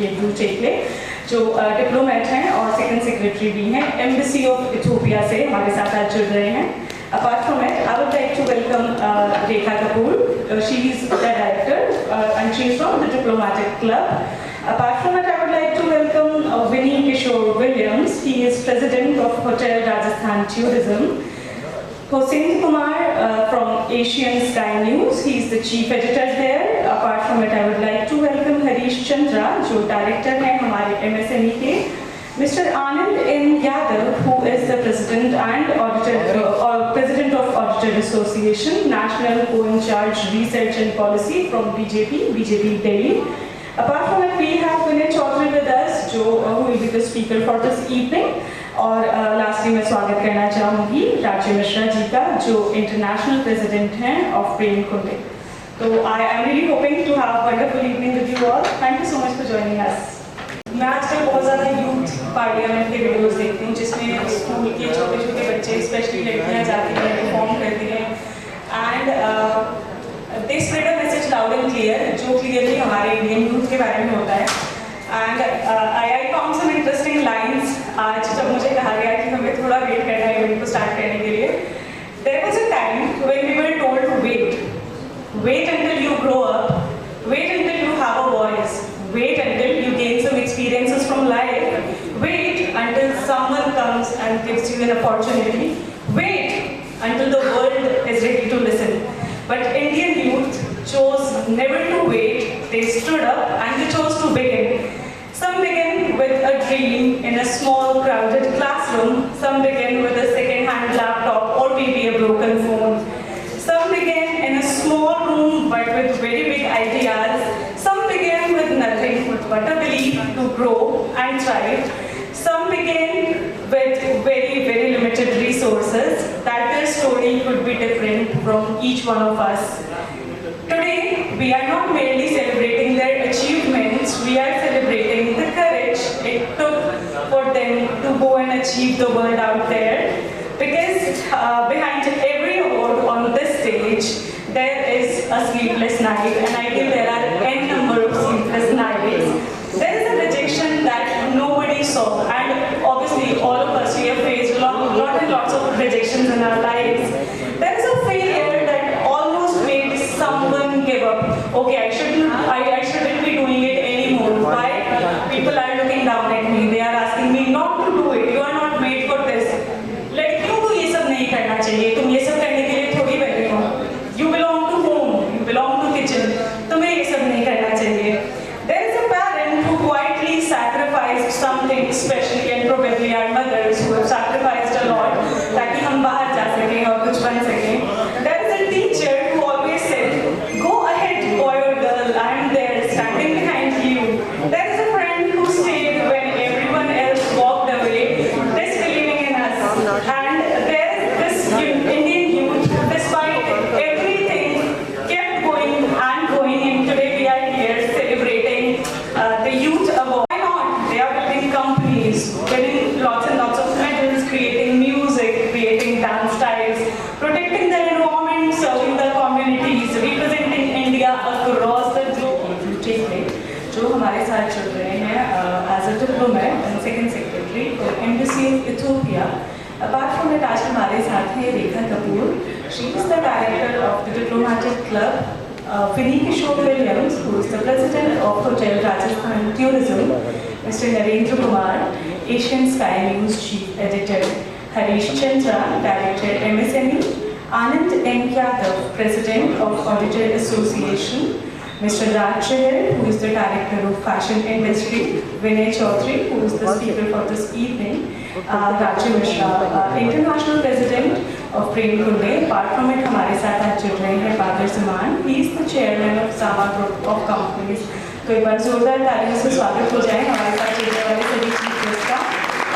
ये ब्लू चेकले जो डिप्लोमेट हैं और सेकंड सेक्रेटरी भी हैं एम्बेसी ऑफ इथियोपिया से हमारे साथ आज जुड़ रहे हैं. Apart from it, I would like to welcome Rekha Kapoor. She is the director and she is from the Diplomatic Club. Apart from it, I would like to welcome Vinny Kishore Williams. He is president of Hotel Rajasthan Tourism. Hossein Kumar from Asian Sky News. He is the chief editor there. Apart from it, I would like to welcome Harish Chandra, जो director हैं हमारे MSME के. Mr. Anand N. Yadav, who is the president and president of Auditor Association, National Co-in-Charge Research and Policy from BJP Delhi. Apart from it, we have Vinay Chaudhary with us, who will be the speaker for this evening. और lastly मैं स्वागत करना चाहूँगी राज्य मिश्रा जी का, जो international president हैं of प्रेम कुंडे. तो I am really hoping to have wonderful evening with you all. Thank you so much for joining us. मैं आजकल बहुत ज़्यादा यूथ पार्लियामेंट के वीडियोस देखती हूँ जिसमें स्कूल के छोटे छोटे बच्चे स्पेशली लड़कियाँ जाती हैं परफॉर्म करती हैं and they spread a message loud and clear जो क्लियरली हमारे इंडियन यूथ के बारे में होता है. And I found some interesting lines आज जब मुझे कहा गया कि हमें थोड़ा वेट करना है इवेंट को स्टार्ट करने के लिए. There was a time when we were told to wait until you grow up, wait until you have a voice, wait until you gain some experiences from life, wait until someone comes and gives you an opportunity, wait until the world is ready to listen. But Indian youth chose never to wait. They stood up and they chose to begin. Some begin with a dream in a small crowded classroom, some begin with a second-hand laptop or maybe a broken phone. Some begin in a small room but with very big ideas. Some begin with nothing but a belief to grow and thrive. Some begin with very, very limited resources, that their story could be different from each one of us. Today, we are not merely celebrating their achievements, we are celebrating the courage it took for them to go and achieve the world out there. Because behind every award on this stage, there is a sleepless night, and I feel there are n number of sleepless nights. There is a rejection that nobody saw, and obviously all of us, we have faced lots of rejections in our lives. There is a failure that almost made someone give up. Okay, I shouldn't be doing it anymore. Why? People are looking down at me. They are asking me not to do it. You are not made for this. लड़कियों को ये सब नहीं करना चाहिए. तुम ये सब करने के लिए थोड़ी बने हो. You belong to home. You belong to kitchen. तुम्हें ये सब नहीं करना चाहिए. There is a parent who quietly sacrificed something, especially and probably our mothers who have sacrificed a lot ताकि हम बाहर जा सकें और कुछ बन सकें. There is a teacher who always said, "Go ahead, boy or girl. I am there, standing behind you." There is a friend who stayed when everyone else walked away, disbelieving in us. And there is this Indian youth, despite everything, kept going and going. And today we are here celebrating the Youth Award. Why not? They are building companies, winning lots and lots of medals, creating music, creating dance styles, protecting the environment, serving the communities, representing India across the globe. जो हमारे साथ चल रहे हैं as a diplomat and second secretary for Embassy of Ethiopia. Apart from it, आज हमारे साथ हैं रेखा Kapoor. She is the director of the Diplomatic Club. Vinny Kishore Williams, who is the president of Hotel Rajasthan Tourism. Mr. Narendra Kumar, Asian Sky News chief editor. Harish Chandra, director MSME. Anand N. Yadav, president of Auditor Association. Mr. Raj Chahar, who is the director of fashion industry. Vinay Chaudhary, who is the speaker for this evening. Rajya Mishra, international president of Prem Kunde. Apart from it, हमारे साथ आज जुड़ रहे हैं Badr Zaman. He is the chairman of Sama Group of Companies. तो एक बार जोरदार तालियों से स्वागत हो जाए हमारे साथ जुड़ने वाले सभी चीफ गेस्ट का.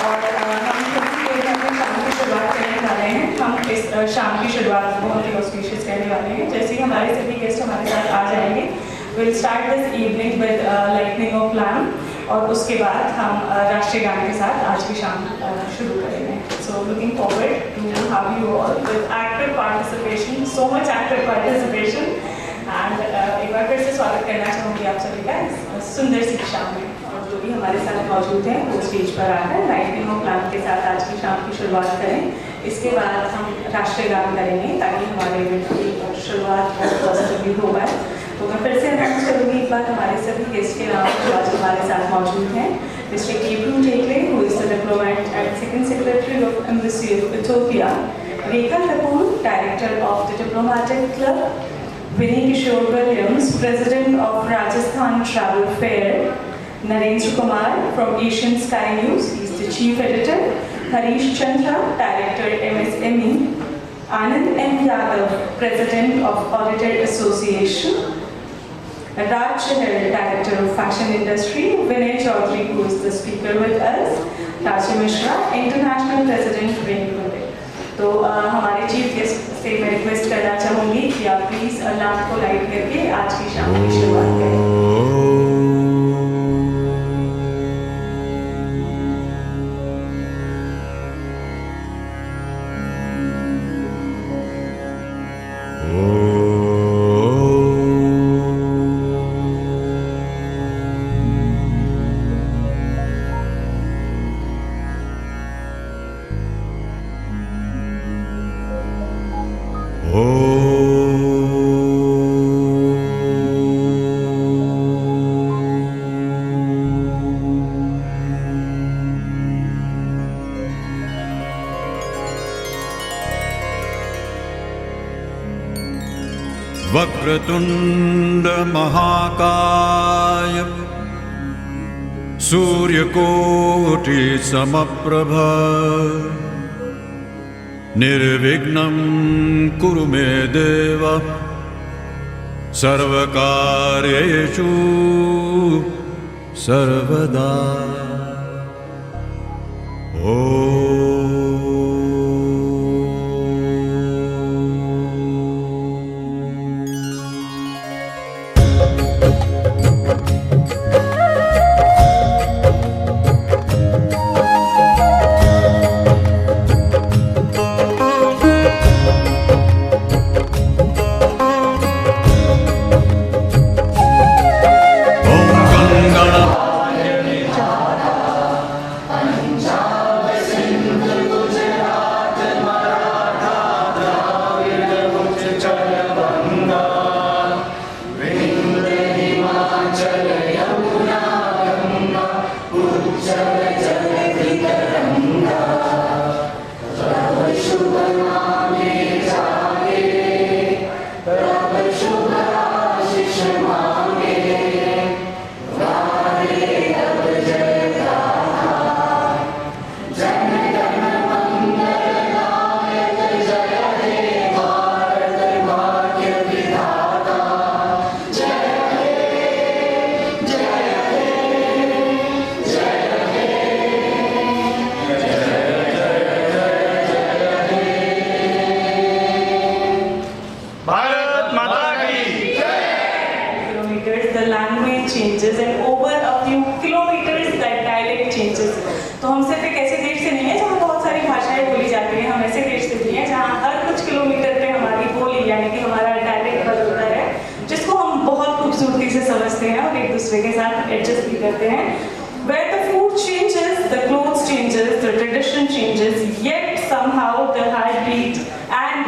और हम सभी देर में शाम की शुरुआत करने वाले हैं. हम इस शाम की शुरुआत बहुत ही ऑस्पिशियस करने वाले हैं. जैसे ही हमारे सभी गेस्ट हमारे साथ आ जाएंगे, we'll start this evening with lightning of lamp और उसके बाद हम राष्ट्रीय गान के साथ आज की शाम शुरू करेंगे. So looking forward to have you all with active participation, so much active participation, and एक बार फिर से स्वागत करना चाहूँगी आप सभी का इस सुंदर सी शाम में. भी हमारे साथ मौजूद हैं वो स्टेज पर आकर लाइटिंग और प्लान के साथ आज की शाम की शुरुआत करें। इसके बाद हम राष्ट्रीय गान करेंगे ताकि हमारे इवेंट की शुरुआत पॉजिटिवली हो पाए। तो मैं फिर से अनाउंस करूँगी एक बार हमारे सभी गेस्ट के नाम जो आज हमारे साथ मौजूद हैं। Mister Gabriel Tekle, who is the diplomat and second secretary of Embassy of Ethiopia. Rekha Kapoor, director of the Diplomatic Club. Vinny Kishore Williams, president of Rajasthan Travel Fair. Narendra Kumar from Asian Sky News, he is the chief editor. Harish Chandra, director MSME. Anand M. Yadav, president of Auditor Association. Raj Chahar, director of fashion industry. Vinay Chaudhary, who is the speaker with us. Raji Mishra, international president Rainbow. तो हमारे chief guest से मैं request करना चाहूँगी कि आप please lamp को light करके आज की शाम की शुरुआत करें। वक्रतुंड महाकाय सूर्यकोटि समप्रभ निर्विघ्नं कुरु मे देव सर्वकार्येषु सर्वदा। changes and over a few kilometers that dialect changes. तो हम सिर्फ एक ऐसे देश से नहीं है जहाँ बहुत सारी भाषाएं बोली जाती हैं, हम ऐसे देश से भी हैं जहाँ हर कुछ किलोमीटर पे हमारी बोली यानी कि हमारा डायलेक्ट बदलता है, जिसको हम बहुत खूबसूरती से समझते हैं और एक दूसरे के साथ एडजस्ट भी करते हैं. Where the food changes, the clothes changes, the tradition changes, yet somehow the heartbeat and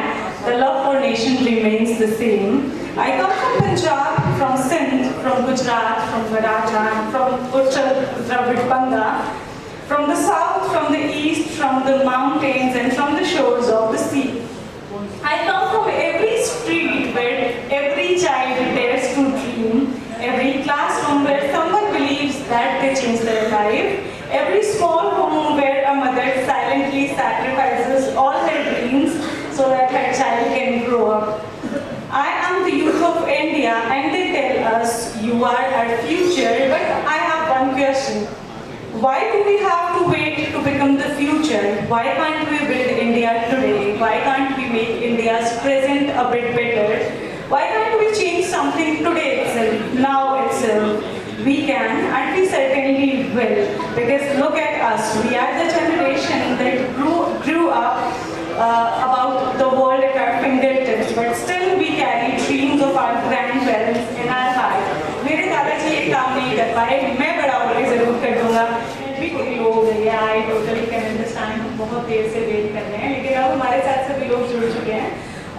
the love for nation remains the same. I come from Punjab, from Sindh, from Gujarat, from Rajasthan, from Uttar Banga, from the south, from the east, from the mountains and from the shores of the sea. I come from every street where every child dares to dream, every classroom where someone believes that they change their life, every small home where a mother silently sacrifices all her dreams so that her child can grow up. I am the youth of India and they tell us, you are our future, but I have one question. Why do we have to wait to become the future? Why can't we build India today? Why can't we make India's present a bit better? Why can't we change something today itself, now itself? We can and we certainly will. Because look at us, we are the generation that grew up about the world at our fingertips, but still we carry dreams of our grandparents in our heart. मेरे दादाजी ये काम नहीं कर पाए, मैं बड़ा होकर जरूर म्यूट कर दूंगा। भी कोई लोग हैं, आई टोटली कैन अंडरस्टैंड, हम बहुत देर से वेट कर रहे हैं, लेकिन अब हमारे साथ सभी लोग जुड़ चुके हैं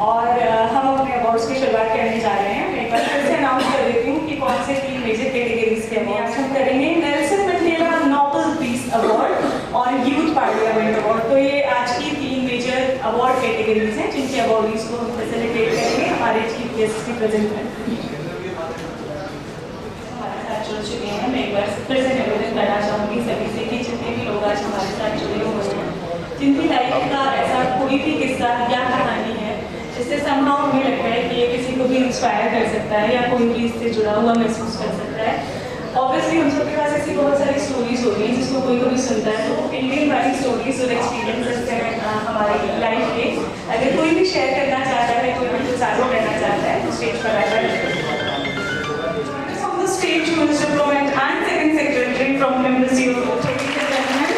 और हम अपने अवार्ड्स की शुरुआत करने जा रहे हैं। एक बार फिर से अनाउंस कर देती हूँ कि कौन से 3 मेजर कैटेगरीज के अवार्ड हम करेंगे। Nelson Mandela Nobel peace award और यूथ पार्लियामेंट अवार्ड। तो ये आज की 3 मेजर अवार्ड कैटेगरीज हैं जिनके अवार्डीज को हम फैसिलिटेट करेंगे हमारे चीफ गेस्ट की प्रेजेंट में। हमारे साथ जुड़ चुके हैं, मैं एक बार फिर से निवेदन करना चाहूँगी सभी से कि जितने भी लोग आज हमारे साथ जुड़े हुए हैं, जिनकी लाइफ का ऐसा कोई भी किस्सा या कहानी है जिससे समहाउ हमें लगता है कि ये किसी को भी इंस्पायर कर सकता है या कोई भी इससे जुड़ा हुआ महसूस कर सकता है। ऑब्वियसली हम सबके पास ऐसी बहुत सारी स्टोरीज होती हैं जिसको कोई कोई सुनता है, तो इंडियन वाली स्टोरीज और एक्सपीरियंसेस हैं हमारी लाइफ के। अगर कोई भी शेयर करना चाहता है, कोई भी कुछ साझा करना चाहता है तो स्टेज पर आ जाए। From the stage, Minister Diplomat and Second Secretary from Embassy of Ladies and Gentlemen.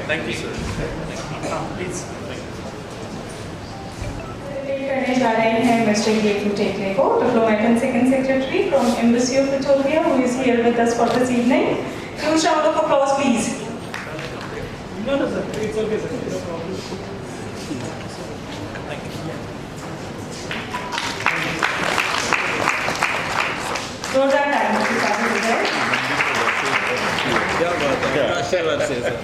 Thank you, sir. Please. करने जा रहे हैं मिस्टर गेतू टेकले को, diplomat and second secretary from embassy of Ethiopia, who is here with us for this evening. Huge round of applause, please. No, sir. It's okay, sir. No problem. Thank you. जोरदार तालियों के साथ हो जाए। क्या बात है, आशीर्वाद से sir.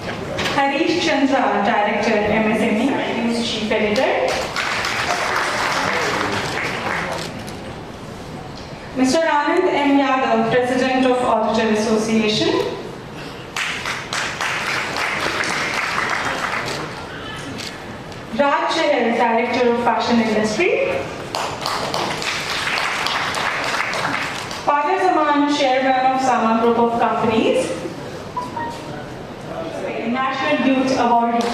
Harish Chandra, director MSME, news chief editor. Mr. Anand M. Yadav, President of Auditor Association. Raj Chahal, Director of Fashion Industry. Father Zaman, Chairman of Sama Group of Companies. National Youth Awardee.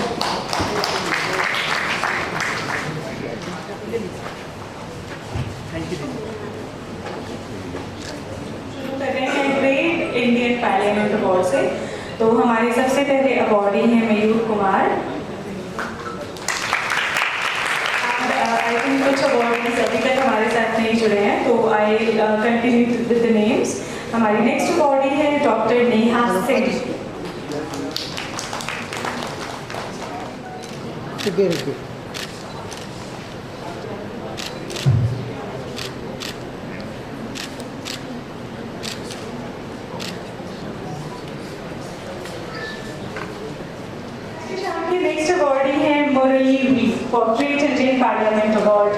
Great Indian parliament award से तो हमारे सबसे पहले awardee हैं Mayur Kumar. I think कुछ awardees अभी तक हमारे साथ नहीं जुड़े हैं, तो I continue with the names. हमारी नेक्स्ट अवार्डी है doctor Neha Singh. Next awardee है Murali V for great Indian parliament award.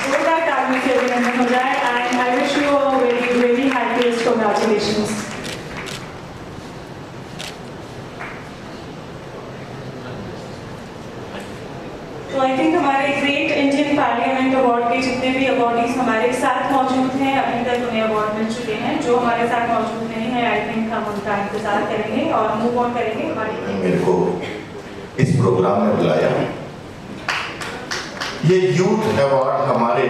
जोरदार तालियों से अभिनंदन हो जाए and I wish you a very very happiest congratulations. तो आई थिंक हमारे ग्रेट इंडियन पार्लियामेंट अवार्ड के जितने भी अवार्डीज हमारे साथ मौजूद हैं, अभी तक उन्हें अवार्ड मिल चुके हैं। जो हमारे साथ मौजूद नहीं है, आई थिंक हम उनका इंतजार करेंगे और मूव ऑन करेंगे। हमारी मेरे को इस प्रोग्राम में बुलाया। ये यूथ अवार्ड हमारे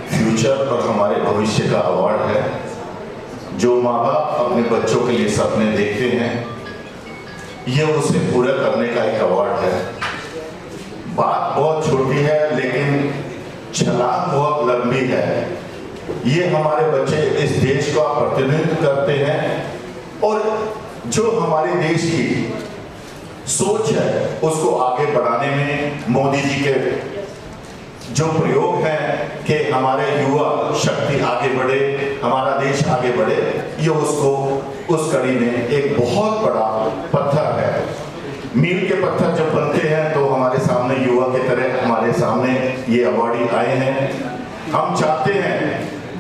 फ्यूचर और हमारे भविष्य का अवार्ड है। जो माँ बाप अपने बच्चों के लिए सपने देखते हैं, ये उसे पूरा करने का एक अवार्ड है। बात बहुत छोटी है लेकिन छलांग बहुत लंबी है। ये हमारे बच्चे इस देश का प्रतिनिधित्व करते हैं और जो हमारे देश की सोच है उसको आगे बढ़ाने में मोदी जी के जो प्रयोग हैं कि हमारे युवा शक्ति आगे बढ़े, हमारा देश आगे बढ़े, ये उसको उस कड़ी में एक बहुत बड़ा पत्थर है। मील के पत्थर जब बनते हैं तो हमारे सामने युवा की तरह हमारे सामने ये अवार्डी आए हैं। हम चाहते हैं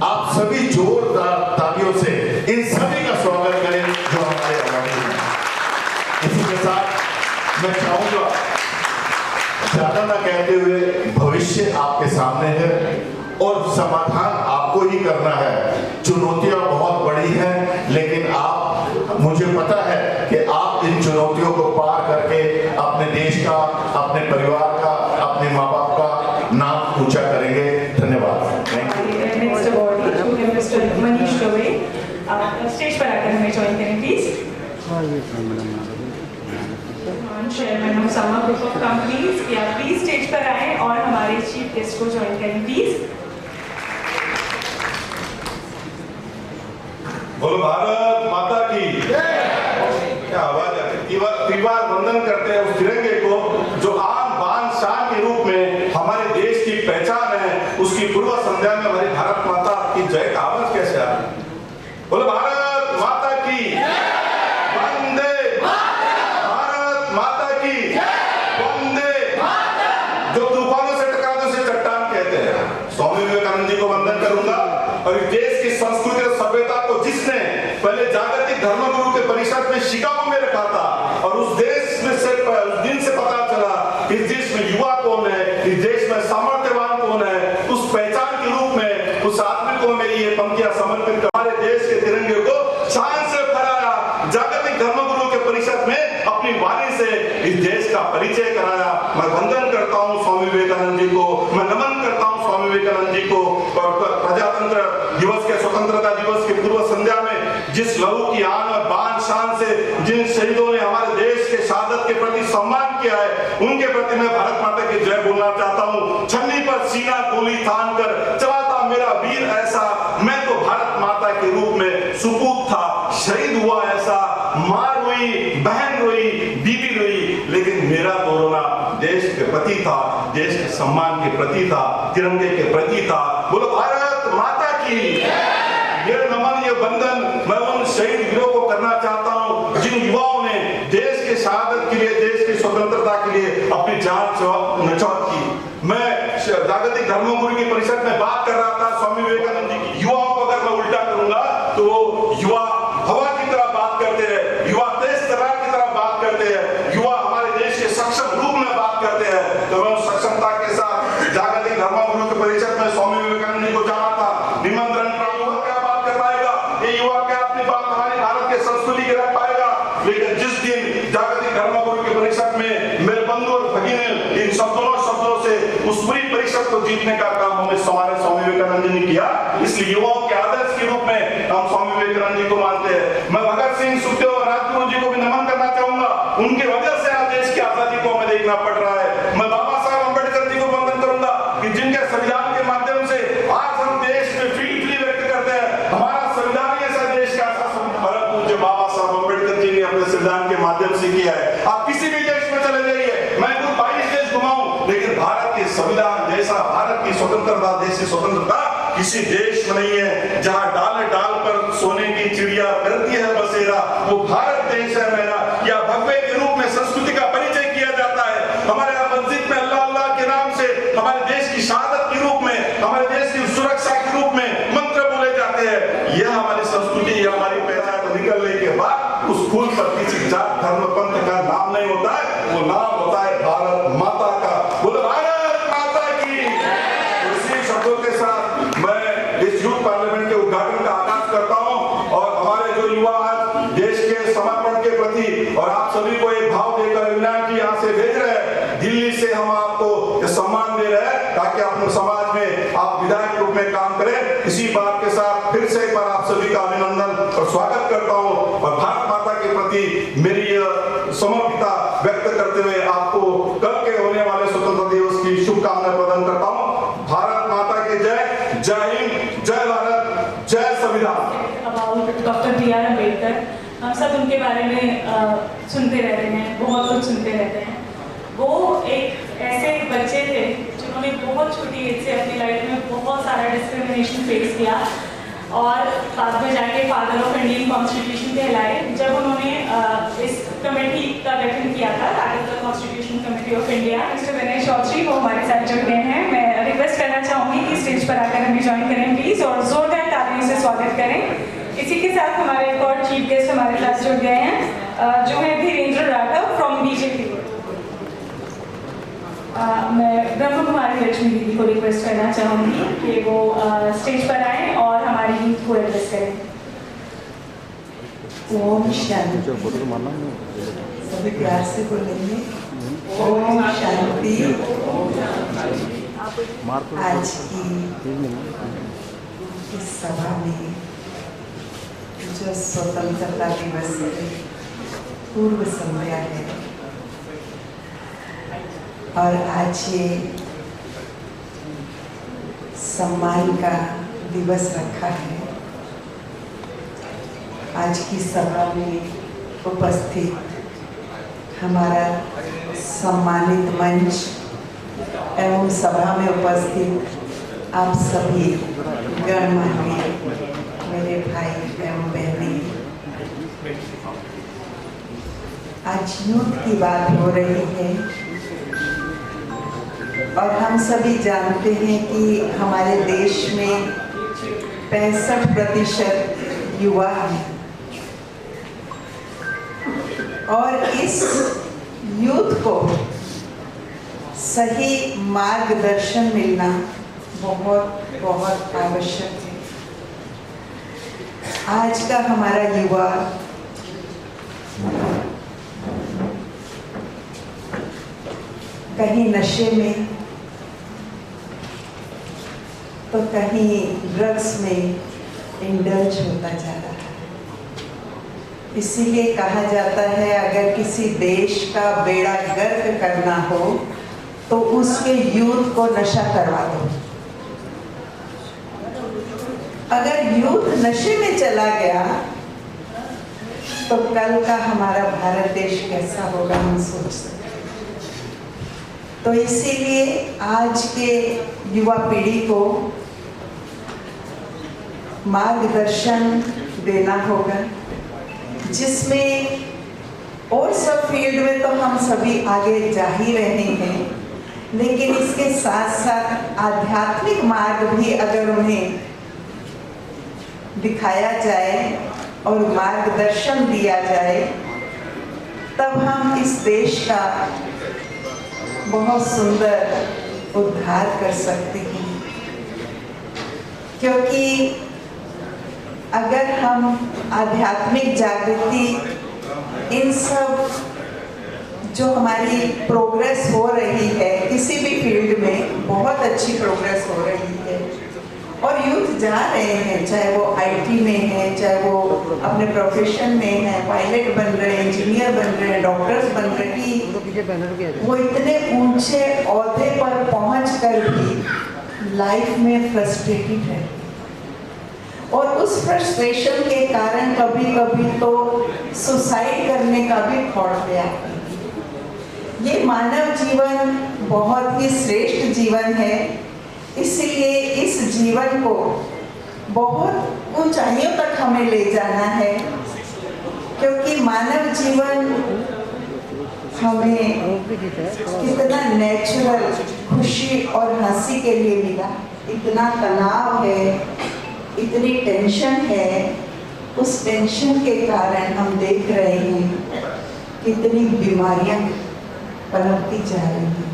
आप सभी जोरदार तालियों से इन सभी का स्वागत करें जो हमारे अवार्डी हैं। इसी के साथ मैं चाहूंगा ज्यादा ना कहते हुए, भविष्य आपके सामने है और समाधान आपको आपको ही करना है। चुनौतियां बहुत बड़ी हैं, लेकिन आप, मुझे पता है कि आप इन चुनौतियों को पार करके अपने देश का, अपने परिवार का, अपने माँ बाप का नाम ऊंचा करेंगे। धन्यवाद। Thank you. Next award mister Manish Dave, आप स्टेज पर आकर हमें ज्वाइन करें प्लीज। चेयरमैन ऑफ समा ग्रुप ऑफ कंपनीज, या प्लीज स्टेज पर आए और हमारे चीफ गेस्ट को ज्वाइन करें प्लीज। बोलो भारत माता की। क्या आवाज है। त्रिवार वंदन करते हैं उस तिरंगे को जो आन बान शान के रूप में हमारे देश की पहचान है। उसकी पूर्व संध्या में हमारी भारत माता की जय का आवाज कैसे आ रहा है। बोलो भारत माता की वंदे, भारत माता की वंदे। जो तूफानों से टकरा दो उसे चट्टान कहते हैं। स्वामी विवेकानंद जी को वंदन करूंगा। और इस देश की संस्कृति और सभ्यता को जिसने पहले जागतिक धर्मगुरु के परिषद में शिकागो में रखा था, और उस देश में से उस दिन से पता चला इस देश में युवा कौन है, इस देश में सामर्थ्यवान कौन है, उस पहचान के रूप में उस आदमी को मेरी ये पंक्तियां समर्पित कर हमारे देश के तिरंगे को शान से फहराया, जागतिक धर्मगुरु के परिषद में अपनी वाणी से इस देश का परिचय कराया। मैं वंदन करता हूँ स्वामी विवेकानंद जी को, मैं नमन करता हूँ स्वामी विवेकानंद जी को। और प्रजातंत्र दिवस के, स्वतंत्रता दिवस की पूर्व संध्या में जिस लहू की आन और बान शान से जिन शहीदों ने हमारे देश के शहादत के प्रति सम्मान किया है, उनके प्रति मैं भारत माता की जय बोलना चाहता हूँ। छन्नी पर सीना गोली थाम कर चला था मेरा वीर ऐसा, मैं तो भारत माता के रूप में सुपूत था, शहीद हुआ ऐसा। मां रोई, बहन रोई, बीबी रोई, लेकिन मेरा तो रोना देश के प्रति था, देश के सम्मान के प्रति था, तिरंगे के प्रति था। बोलो भारत माता की। ये नमन, ये वंदन मैं उन शहीद वीरों को करना चाहता हूं जिन युवाओं ने देश के शहादत के लिए, देश की स्वतंत्रता के लिए अपनी जान न्यौछावर की। मैं जागतिक धर्मगुरु की परिषद में बात कर रहा था स्वामी विवेकानंद जी की। युवाओं को अगर मैं उल्टा करूंगा तो वो युवा हवा की तरह बात करते हैं, युवा तेज तरार की तरह बात करते हैं, युवा हमारे देश के सक्षम रूप में बात करते हैं। तो मैं उस सक्षमता के साथ जागतिक धर्मगुरु के परिषद में स्वामी विवेकानंद जी को जाना था, निमंत्रण प्राप्त हुआ। क्या बात कर पाएगा ये युवा, क्या अपनी बात हमारी भारत के संस्कृति की रख पाएगा। लेकिन जिस दिन जागतिक धर्मगुरु के परिषद में मेरे बंधु और भगिनी इन शब्दों से उस पूरी परिषद को जीतने का काम हमें हमारे स्वामी विवेकानंद जी ने किया। इसलिए युवाओं के आदर्श के रूप में हम स्वामी विवेकानंद जी को मानते हैं। मैं भगत सिंह, सुखदेव और राजगुरु जी को भी नमन करना चाहूंगा। उनके वजह से आज देश की आजादी को हमें देखना पड़ रहा है। मैं बाबा साहब अम्बेडकर जी को वंदन करूंगा कि जिनके संविधान के माध्यम से आज हम देश में फील्ड व्यक्त करते हैं। हमारा संविधान ऐसा देश का पूज्य बाबा साहब अम्बेडकर जी ने अपने संविधान के माध्यम से किया है। आप किसी भी देश में चले जाइए, मैं खुद 22 देश घुमाऊं, लेकिन भारत के संविधान जैसा, भारत की स्वतंत्रता, देश की स्वतंत्रता किसी देश में नहीं है। जहां डाल डाल पर सोने की चिड़िया करती है बसेरा, वो भारत देश है मेरा। या भगवे के रूप में संस्कृति का परिचय किया जाता है। हमारे यहाँ मस्जिद में अल्लाह अल्लाह के नाम से हमारे देश की शहादत के रूप में, हमारे देश की सुरक्षा के रूप में मंत्र बोले जाते हैं। यह हमारी संस्कृति, यह हमारी पहचान निकलने के बाद उस फूल पर किसी जात धर्म पंथ का नाम नहीं होता है, वो नाम होता है भारत माता का। बोलो भारत माता की। इसी शब्दों के साथ मैं इस यूथ पार्लियामेंट के उद्घाटन का आगाज करता हूं। और हमारे जो युवा आज देश के समर्पण के प्रति और आप सभी को एक भाव देकर अविनाश जी यहाँ से भेज रहे हैं, दिल्ली से हम आपको सम्मान दे रहे हैं ताकि अपने समाज में आप विधायक रूप में काम करें। इसी बात के साथ फिर से एक बार आप सभी का अभिनंदन और स्वागत करता हूं और भारत माता के प्रति मेरी समर्पिता व्यक्त करते हुए आपको कल के होने वाले स्वतंत्रता दिवस की शुभकामनाएं प्रदान करता हूं। भारत माता की जय। जय हिंद, जय भारत, जय संविधान। डॉक्टर बी आर अम्बेडकर, हम सब उनके बारे में सुनते रहते हैं, बहुत कुछ सुनते रहते हैं। वो एक ऐसे बच्चे थे जिन्होंने बहुत छोटी एज से अपनी लाइफ में बहुत सारा डिस्क्रिमिनेशन फेस किया और बाद में जाके फादर ऑफ इंडियन कॉन्स्टिट्यूशन कहलाए। जब उन्होंने इस कमेटी का गठन किया था, article constitution committee of India, mister Vinay Chaudhary वो हमारे साथ जुड़ गए हैं। मैं रिक्वेस्ट करना चाहूँगी कि स्टेज पर आकर हमें ज्वाइन करें प्लीज़ और जोरदार तालियों से स्वागत करें। इसी के साथ हमारे एक और चीफ गेस्ट हमारे साथ जुड़ गए हैं जो है धीरेन्द्र राघव फ्रॉम बीजेपी। मैं ब्रह्म कुमारी लक्ष्मी दीदी को रिक्वेस्ट करना चाहूँगी कि वो स्टेज पर आएँ ओम शांति। सभी प्यार से बोलेंगे ओम शांति। आज की इस सभा में जो स्वतंत्रता दिवस की पूर्व संध्या है और आज ये सम्मान का दिवस रखा है। आज की सभा में उपस्थित हमारा सम्मानित मंच एवं सभा में उपस्थित आप सभी गणमान्य मेरे भाई एवं बहनें, आज युद्ध की बात हो रही है और हम सभी जानते हैं कि हमारे देश में 65% युवा हैं और इस यूथ को सही मार्गदर्शन मिलना बहुत बहुत आवश्यक है। आज का हमारा युवा कहीं नशे में तो कहीं ड्रग्स में इंडल्ज होता जा रहा है। इसीलिए कहा जाता है अगर किसी देश का बेड़ा गर्क करना हो तो उसके यूथ को नशा करवा दो। अगर यूथ नशे में चला गया तो कल का हमारा भारत देश कैसा होगा हम सोच सकते। तो इसीलिए आज के युवा पीढ़ी को मार्गदर्शन देना होगा, जिसमें और सब फील्ड में तो हम सभी आगे जा ही रहे हैं, लेकिन इसके साथ साथ आध्यात्मिक मार्ग भी अगर उन्हें दिखाया जाए और मार्गदर्शन दिया जाए तब हम इस देश का बहुत सुंदर उद्धार कर सकते हैं। क्योंकि अगर हम आध्यात्मिक जागृति इन सब जो हमारी प्रोग्रेस हो रही है किसी भी फील्ड में बहुत अच्छी प्रोग्रेस हो रही है और यूथ जा रहे हैं, चाहे वो आईटी में है, चाहे वो अपने प्रोफेशन में है, पायलट बन रहे हैं, इंजीनियर बन रहे हैं, डॉक्टर्स बन रहे हैं, वो इतने ऊंचे ओहदे पर पहुंचकर भी लाइफ में फ्रस्ट्रेटेड है और उस फ्रस्ट्रेशन के कारण कभी कभी तो सुसाइड करने का भी थॉट गया। ये मानव जीवन बहुत ही श्रेष्ठ जीवन है, इसलिए इस जीवन को बहुत ऊंचाइयों तक हमें ले जाना है, क्योंकि मानव जीवन हमें कितना नेचुरल खुशी और हंसी के लिए मिला। इतना तनाव है, इतनी टेंशन है, उस टेंशन के कारण हम देख रहे हैं कितनी बीमारियां पनपती जा रही हैं।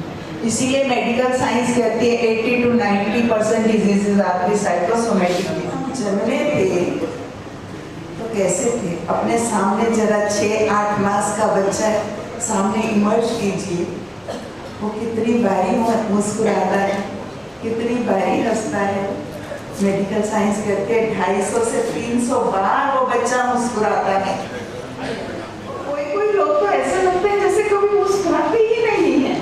इसीलिए मेडिकल साइंस कहती है 80 to 90% डिजीजेज आर साइकोसोमेटिक। जन्मे थे तो कैसे थे? अपने सामने जरा 6-8 मास का बच्चा सामने इमर्ज कीजिए, वो कितनी बारी मुस्कुराता है, कितनी बारी हंसता है। मेडिकल साइंस कहते हैं 250 से 300 बार वो बच्चा मुस्कुराता है। कोई लोग तो ऐसा लगता है जैसे कभी मुस्कुराते ही नहीं है।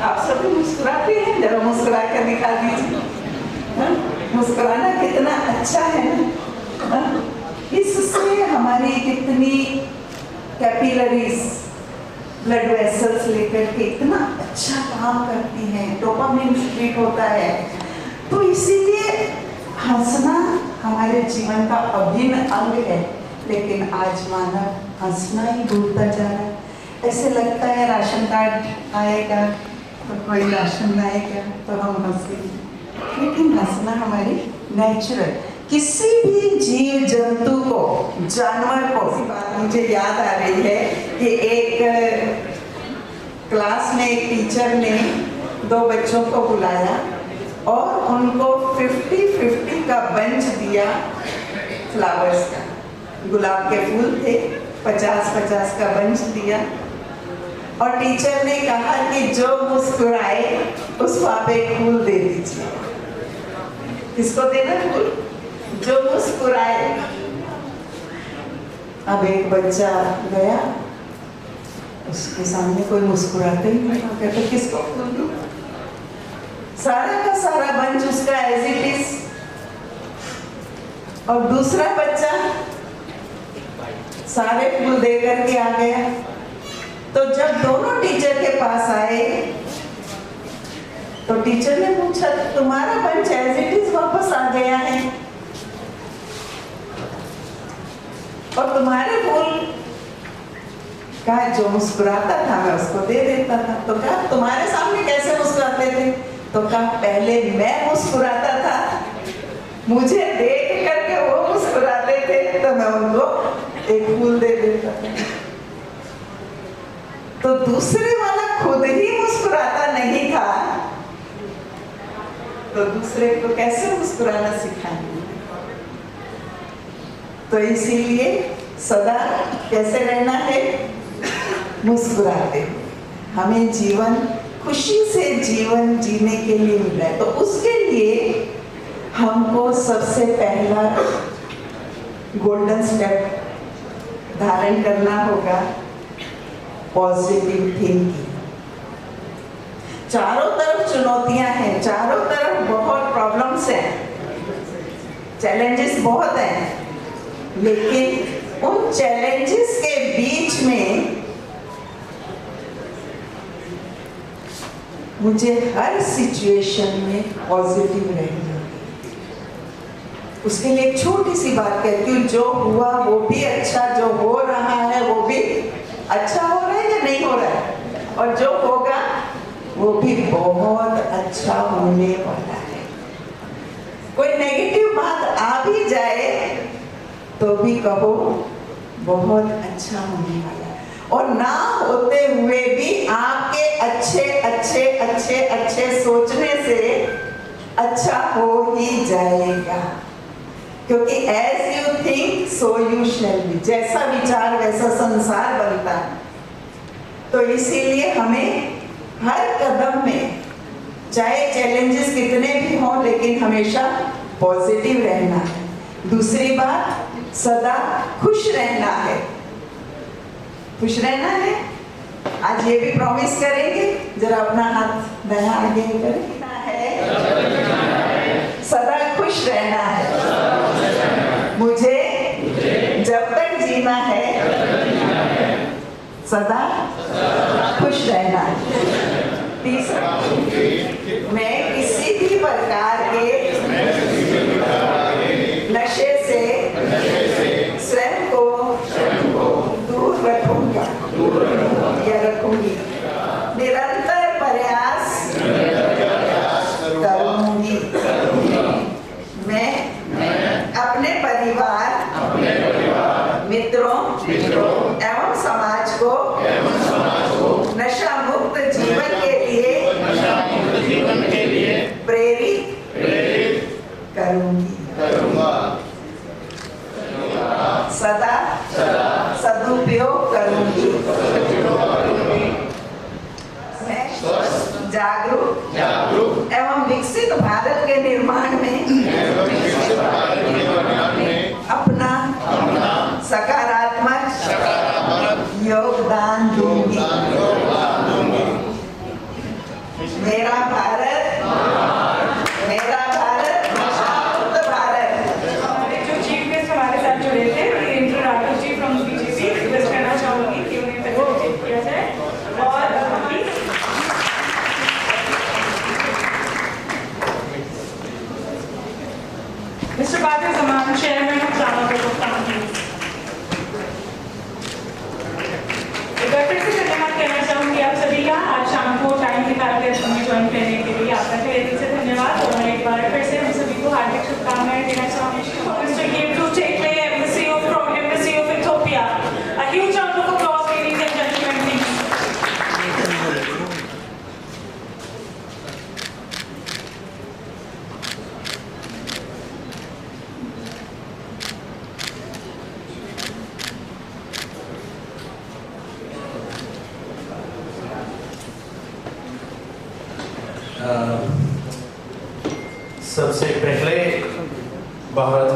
आप सभी मुस्कुराते हैं, जरा मुस्कुरा कर दिखा दीजिए। मुस्कुराना कितना अच्छा है ना। इससे हमारी कितनी कैपिलरीज ब्लड वेसल्स लेकर के इतना अच्छा काम करती हैं, डोपामिन स्ट्रीट होता है। तो इसीलिए हंसना हमारे जीवन का अभिन्न अंग है, लेकिन आज मानव हंसना ही भूलता जा रहा है। ऐसे लगता है राशन कार्ड आएगा तो कोई राशन आएगा तो हम हंसेंगे, लेकिन हंसना हमारी नेचुरल। किसी भी जीव जंतु को, जानवर को, बात मुझे याद आ रही है कि एक क्लास में एक टीचर ने 2 बच्चों को बुलाया और उनको 50-50 का बंच दिया फ्लावर्स का। गुलाब के फूल थे, 50-50 का बंच दिया और टीचर ने कहा कि जो मुस्कुराए उसको आप एक फूल दे दीजिए। किसको देना फूल? जो मुस्कुराए। अब एक बच्चा गया, उसके सामने कोई मुस्कुराते ही नहीं, कहते किसको फूल दूं? सारा का सारा बंच उसका एज इट इज। और दूसरा बच्चा सारे फूल दे करके आ गया। तो जब दोनों टीचर के पास आए तो टीचर ने पूछा तुम्हारा बंच एज इट इज वापस आ गया है और तुम्हारे फूल कहा जो मुस्कुराता था मैं उसको दे देता था। तो कहा तुम्हारे सामने कैसे मुस्कुराते थे? तो कहा पहले मैं मुस्कुराता था, मुझे देख करके वो मुस्कुराते थे तो मैं उनको एक फूल दे देता था। तो दूसरे वाला खुद ही मुस्कुराता नहीं था तो दूसरे को कैसे मुस्कुराना सिखाएंगे? तो इसीलिए सदा कैसे रहना है? मुस्कुराते। हमें जीवन खुशी से जीवन जीने के लिए मिला है, तो उसके लिए हमको सबसे पहला गोल्डन स्टेप धारण करना होगा पॉजिटिव थिंकिंग। चारों तरफ चुनौतियां हैं, चारों तरफ बहुत प्रॉब्लम्स हैं, चैलेंजेस बहुत हैं, लेकिन उन चैलेंजेस के बीच में मुझे हर सिचुएशन में पॉजिटिव रहना है। उसके लिए एक छोटी सी बात कहती हूँ, जो हुआ वो भी अच्छा, जो हो रहा है वो भी अच्छा हो रहा है या नहीं हो रहा है, और जो होगा वो भी बहुत अच्छा होने वाला है। कोई नेगेटिव बात आ भी जाए तो भी कहो बहुत अच्छा होने वाला है, और ना होते हुए भी आपके अच्छे अच्छे अच्छे अच्छे सोचने से अच्छा हो ही जाएगा, क्योंकि as you think so you shall be. जैसा विचार वैसा संसार बनता है। तो इसीलिए हमें हर कदम में चाहे चैलेंजेस कितने भी हों, लेकिन हमेशा पॉजिटिव रहना है। दूसरी बात, सदा खुश रहना है। खुश रहना है, आज ये भी प्रॉमिस करेंगे, जरा अपना हाथ दाया आगे करें। सदा खुश रहना है, मुझे जब तक जीना है सदा खुश रहना है। तीसरा, मैं किसी भी प्रकार के नशे से स्वयं को दूर रखूंगा या रखूंगी। निरंतर प्रयास करूंगी। मैं अपने परिवार, मित्रों एवं समाज को नशा मुक्त जीवन के लिए प्रेरित करूंगी। सदा सदुपयोग करूंगी। मैं जागरूक एवं विकसित भारत के निर्माण में अपना सकारात्मक योगदान दूंगी। मेरा भारत मुक्त भारत। हमारे जो चीफ गेस्ट हमारे साथ जुड़े थे, वीरेंद्र राठौर जी फ्रॉम बीजेपी, रिक्वेस्ट करना चाहूंगी कि उन्हें फेसिलिटेट किया जाए। और mister Patil Zaman, chairman of drama group of. एक बार फिर से धन्यवाद कहना चाहूंगी आप सभी का, आज शाम को टाइम निकाल कर हमें ज्वाइन करने के लिए आपका तहे दिल से धन्यवाद। और एक बार फिर से हम सभी को हार्दिक शुभकामनाएं देना चाहूंगी। Mr. Gabriel take the embassy of Ethiopia. A huge round of applause, ladies and gentlemen, please.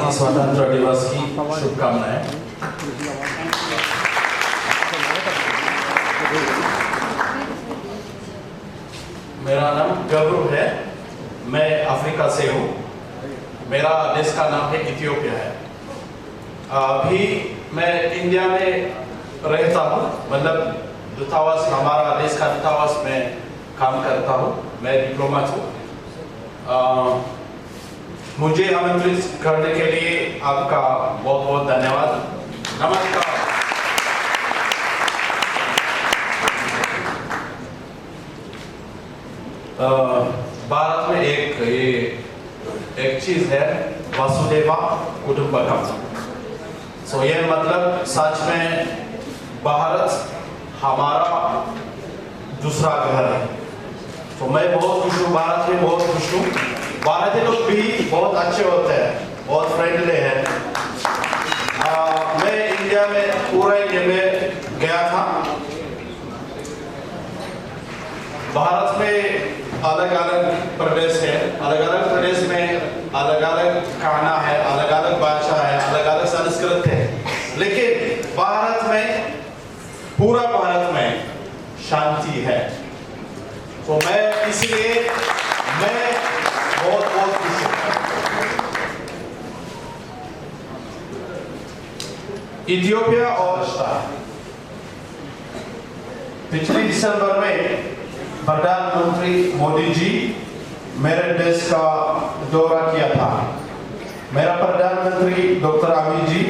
Bharat की स्वतंत्रता दिवस की शुभकामनाएं। मेरा नाम गब्रू है, मैं अफ्रीका से हूँ। मेरा देश का नाम है इथियोपिया है। अभी मैं इंडिया में रहता हूँ, मतलब दूतावास, हमारा देश का दूतावास में काम करता हूँ। मैं डिप्लोमेट हूँ। मुझे आमंत्रित करने के लिए आपका बहुत बहुत धन्यवाद। नमस्कार। भारत में एक चीज है, वसुदेवा कुटुंबकम। सो ये मतलब सच में भारत हमारा दूसरा घर है। तो मैं बहुत खुश हूँ, भारत में बहुत खुश हूँ। भारतीय लोग भी बहुत अच्छे होते हैं, बहुत फ्रेंडली हैं। मैं इंडिया में पूरा इंडिया में गया था। भारत में अलग अलग प्रदेश है, अलग अलग प्रदेश में अलग अलग खाना है, अलग अलग भाषा है, अलग अलग संस्कृत है। लेकिन भारत में, पूरा भारत में शांति है। तो मैं इसलिए मैं बहुत बहुत खुश हूँ। इथियोपिया और पिछले दिसंबर में प्रधानमंत्री मोदी जी मेरे देश का दौरा किया था। मेरा प्रधानमंत्री डॉक्टर अमित जी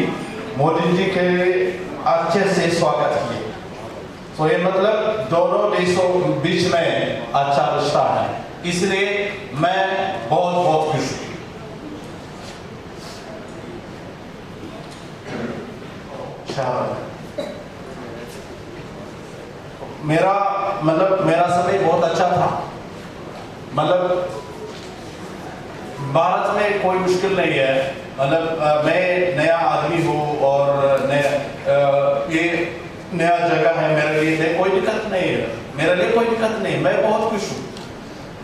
मोदी जी के अच्छे से स्वागत किए। तो ये मतलब दोनों देशों के बीच में अच्छा रिश्ता है, इसलिए मैं बहुत बहुत खुश हूँ। मेरा समय बहुत अच्छा था। मतलब भारत में कोई मुश्किल नहीं है। मतलब मैं नया आदमी हूँ और ये नया जगह है मेरे लिए, कोई दिक्कत नहीं है। मेरे लिए कोई दिक्कत नहीं, मैं बहुत खुश हूँ।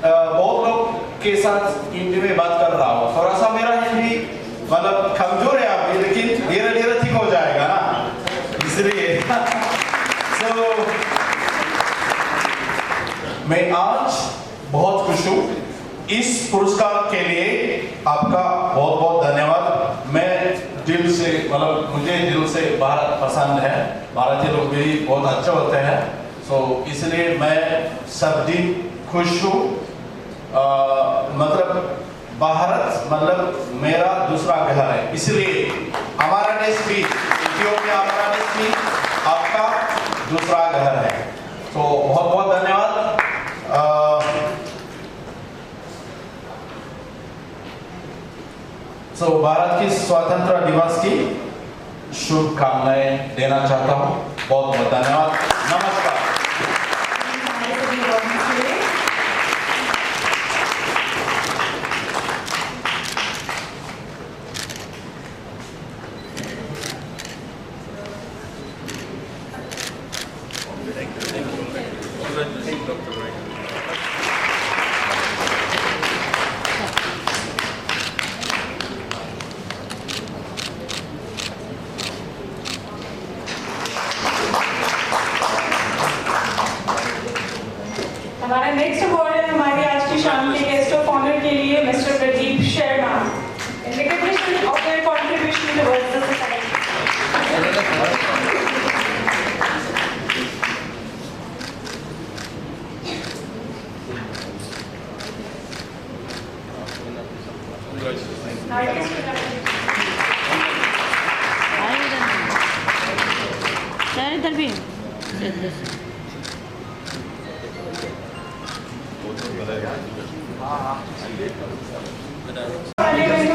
बहुत लोग के साथ हिंदी में बात कर रहा हूँ। थोड़ा सा मेरा हिंदी मतलब कमजोर है अभी, लेकिन धीरे धीरे ठीक हो जाएगा ना, इसलिए मैं आज बहुत खुश हूँ। इस पुरस्कार के लिए आपका बहुत बहुत धन्यवाद। मैं दिल से, मतलब मुझे दिल से भारत पसंद है। भारतीय लोग भी बहुत अच्छे होते हैं। सो इसलिए मैं सब दिन खुश हूँ। मतलब भारत मतलब मेरा दूसरा घर है, इसलिए हमारा देश भी, इथियोपिया हमारा देश भी आपका दूसरा घर है। तो बहुत बहुत धन्यवाद। भारत की स्वतंत्रता दिवस की शुभकामनाएं देना चाहता हूँ। बहुत बहुत धन्यवाद। नमस्कार। हमारा नेक्स्ट अवार्ड है हमारी आज की शाम के गेस्ट ऑफ ऑनर के लिए mister Pradeep Sharma in recognition of their contribution towards the society. इधर भी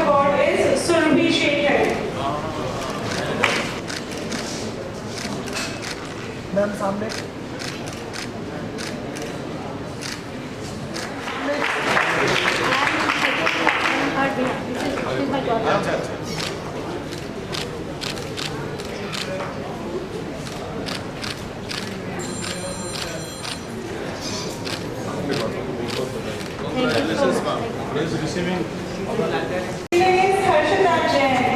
award is Surabhi Shekhar. Ma'am सामने Harshita Jain.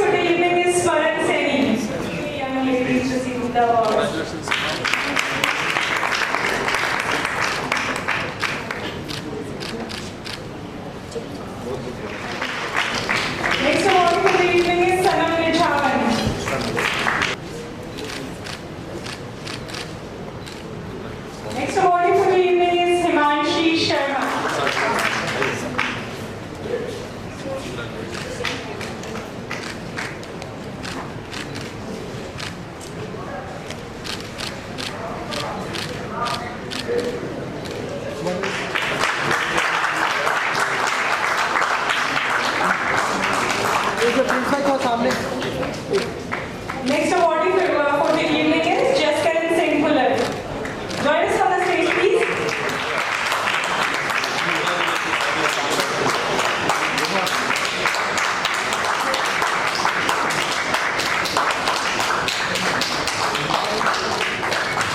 for the evening is Swaran Seni. Three young ladies receiving the award. Next award for the evening is Sanam Nichavan. Next award for the evening is Himanshi Sharma. Next award for the evening is Jaskaran Singh Bhular. Join us on the stage, please.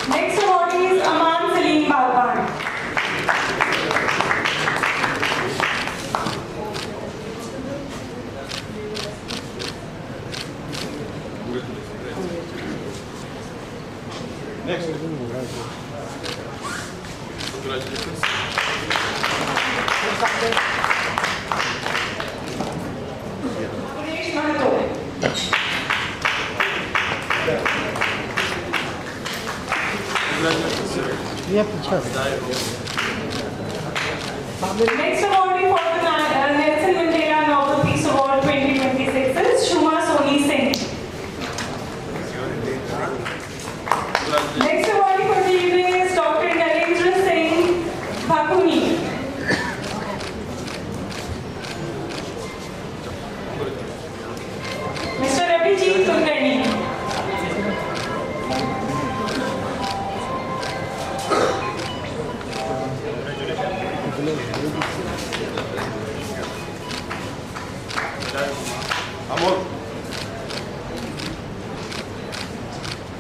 Next award is Aman Salim Balban. Suresh Mahato. Next award for the Nelson Mandela Nobel Peace Award 2026 is Shuma Soni Singh. Next award for the evening is Dr. Narendra Singh Bhakuni. Mr. Abhijit Kulkarni.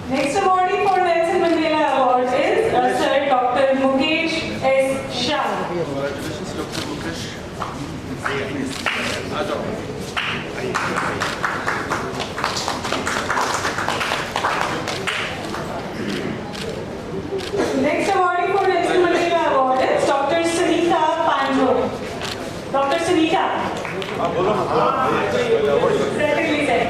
Next award for Nelson Mandela Award is Sir Dr. Mukesh S. Shah. Congratulations, Dr. Mukesh. Next award for Nelson Mandela Award is Dr. Sunita Pandro. Dr. Sunita. Certainly, sir.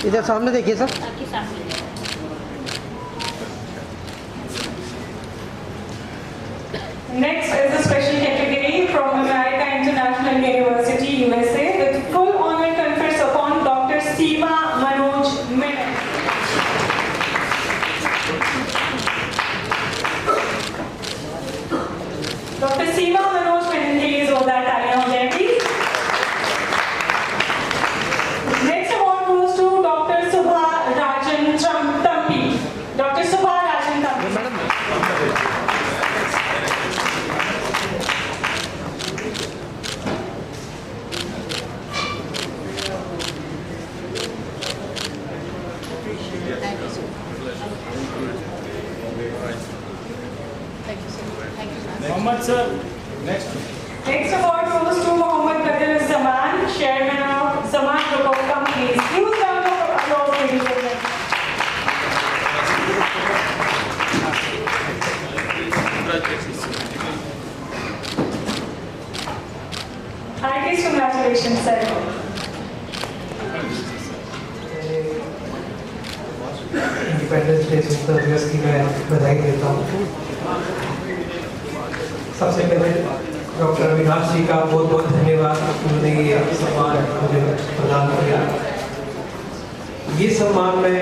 इधर सामने देखिए sir. Next is a special category from America International University, USA, with full honor confers upon Dr. Seema Manoj Menon. Dr. Seema Manoj Menon के लिए जोरदार तालियां हो जाए please. Next award goes to Dr. Subha Rajan Tampi. Dr. Subha Rajan Tampi. Mohammed sir, next. Next award goes to Mohammad Badr Zaman, Chairman of Zaman Group of Companies. Huge round of applause, ladies and gentlemen. Heartiest congratulations, sir. Independence day super दिवस की मैं बधाई देता हूँ। सबसे पहले doctor Avinash जी का बहुत बहुत धन्यवाद, उन्होंने ये सम्मान मुझे प्रदान किया। ये सम्मान में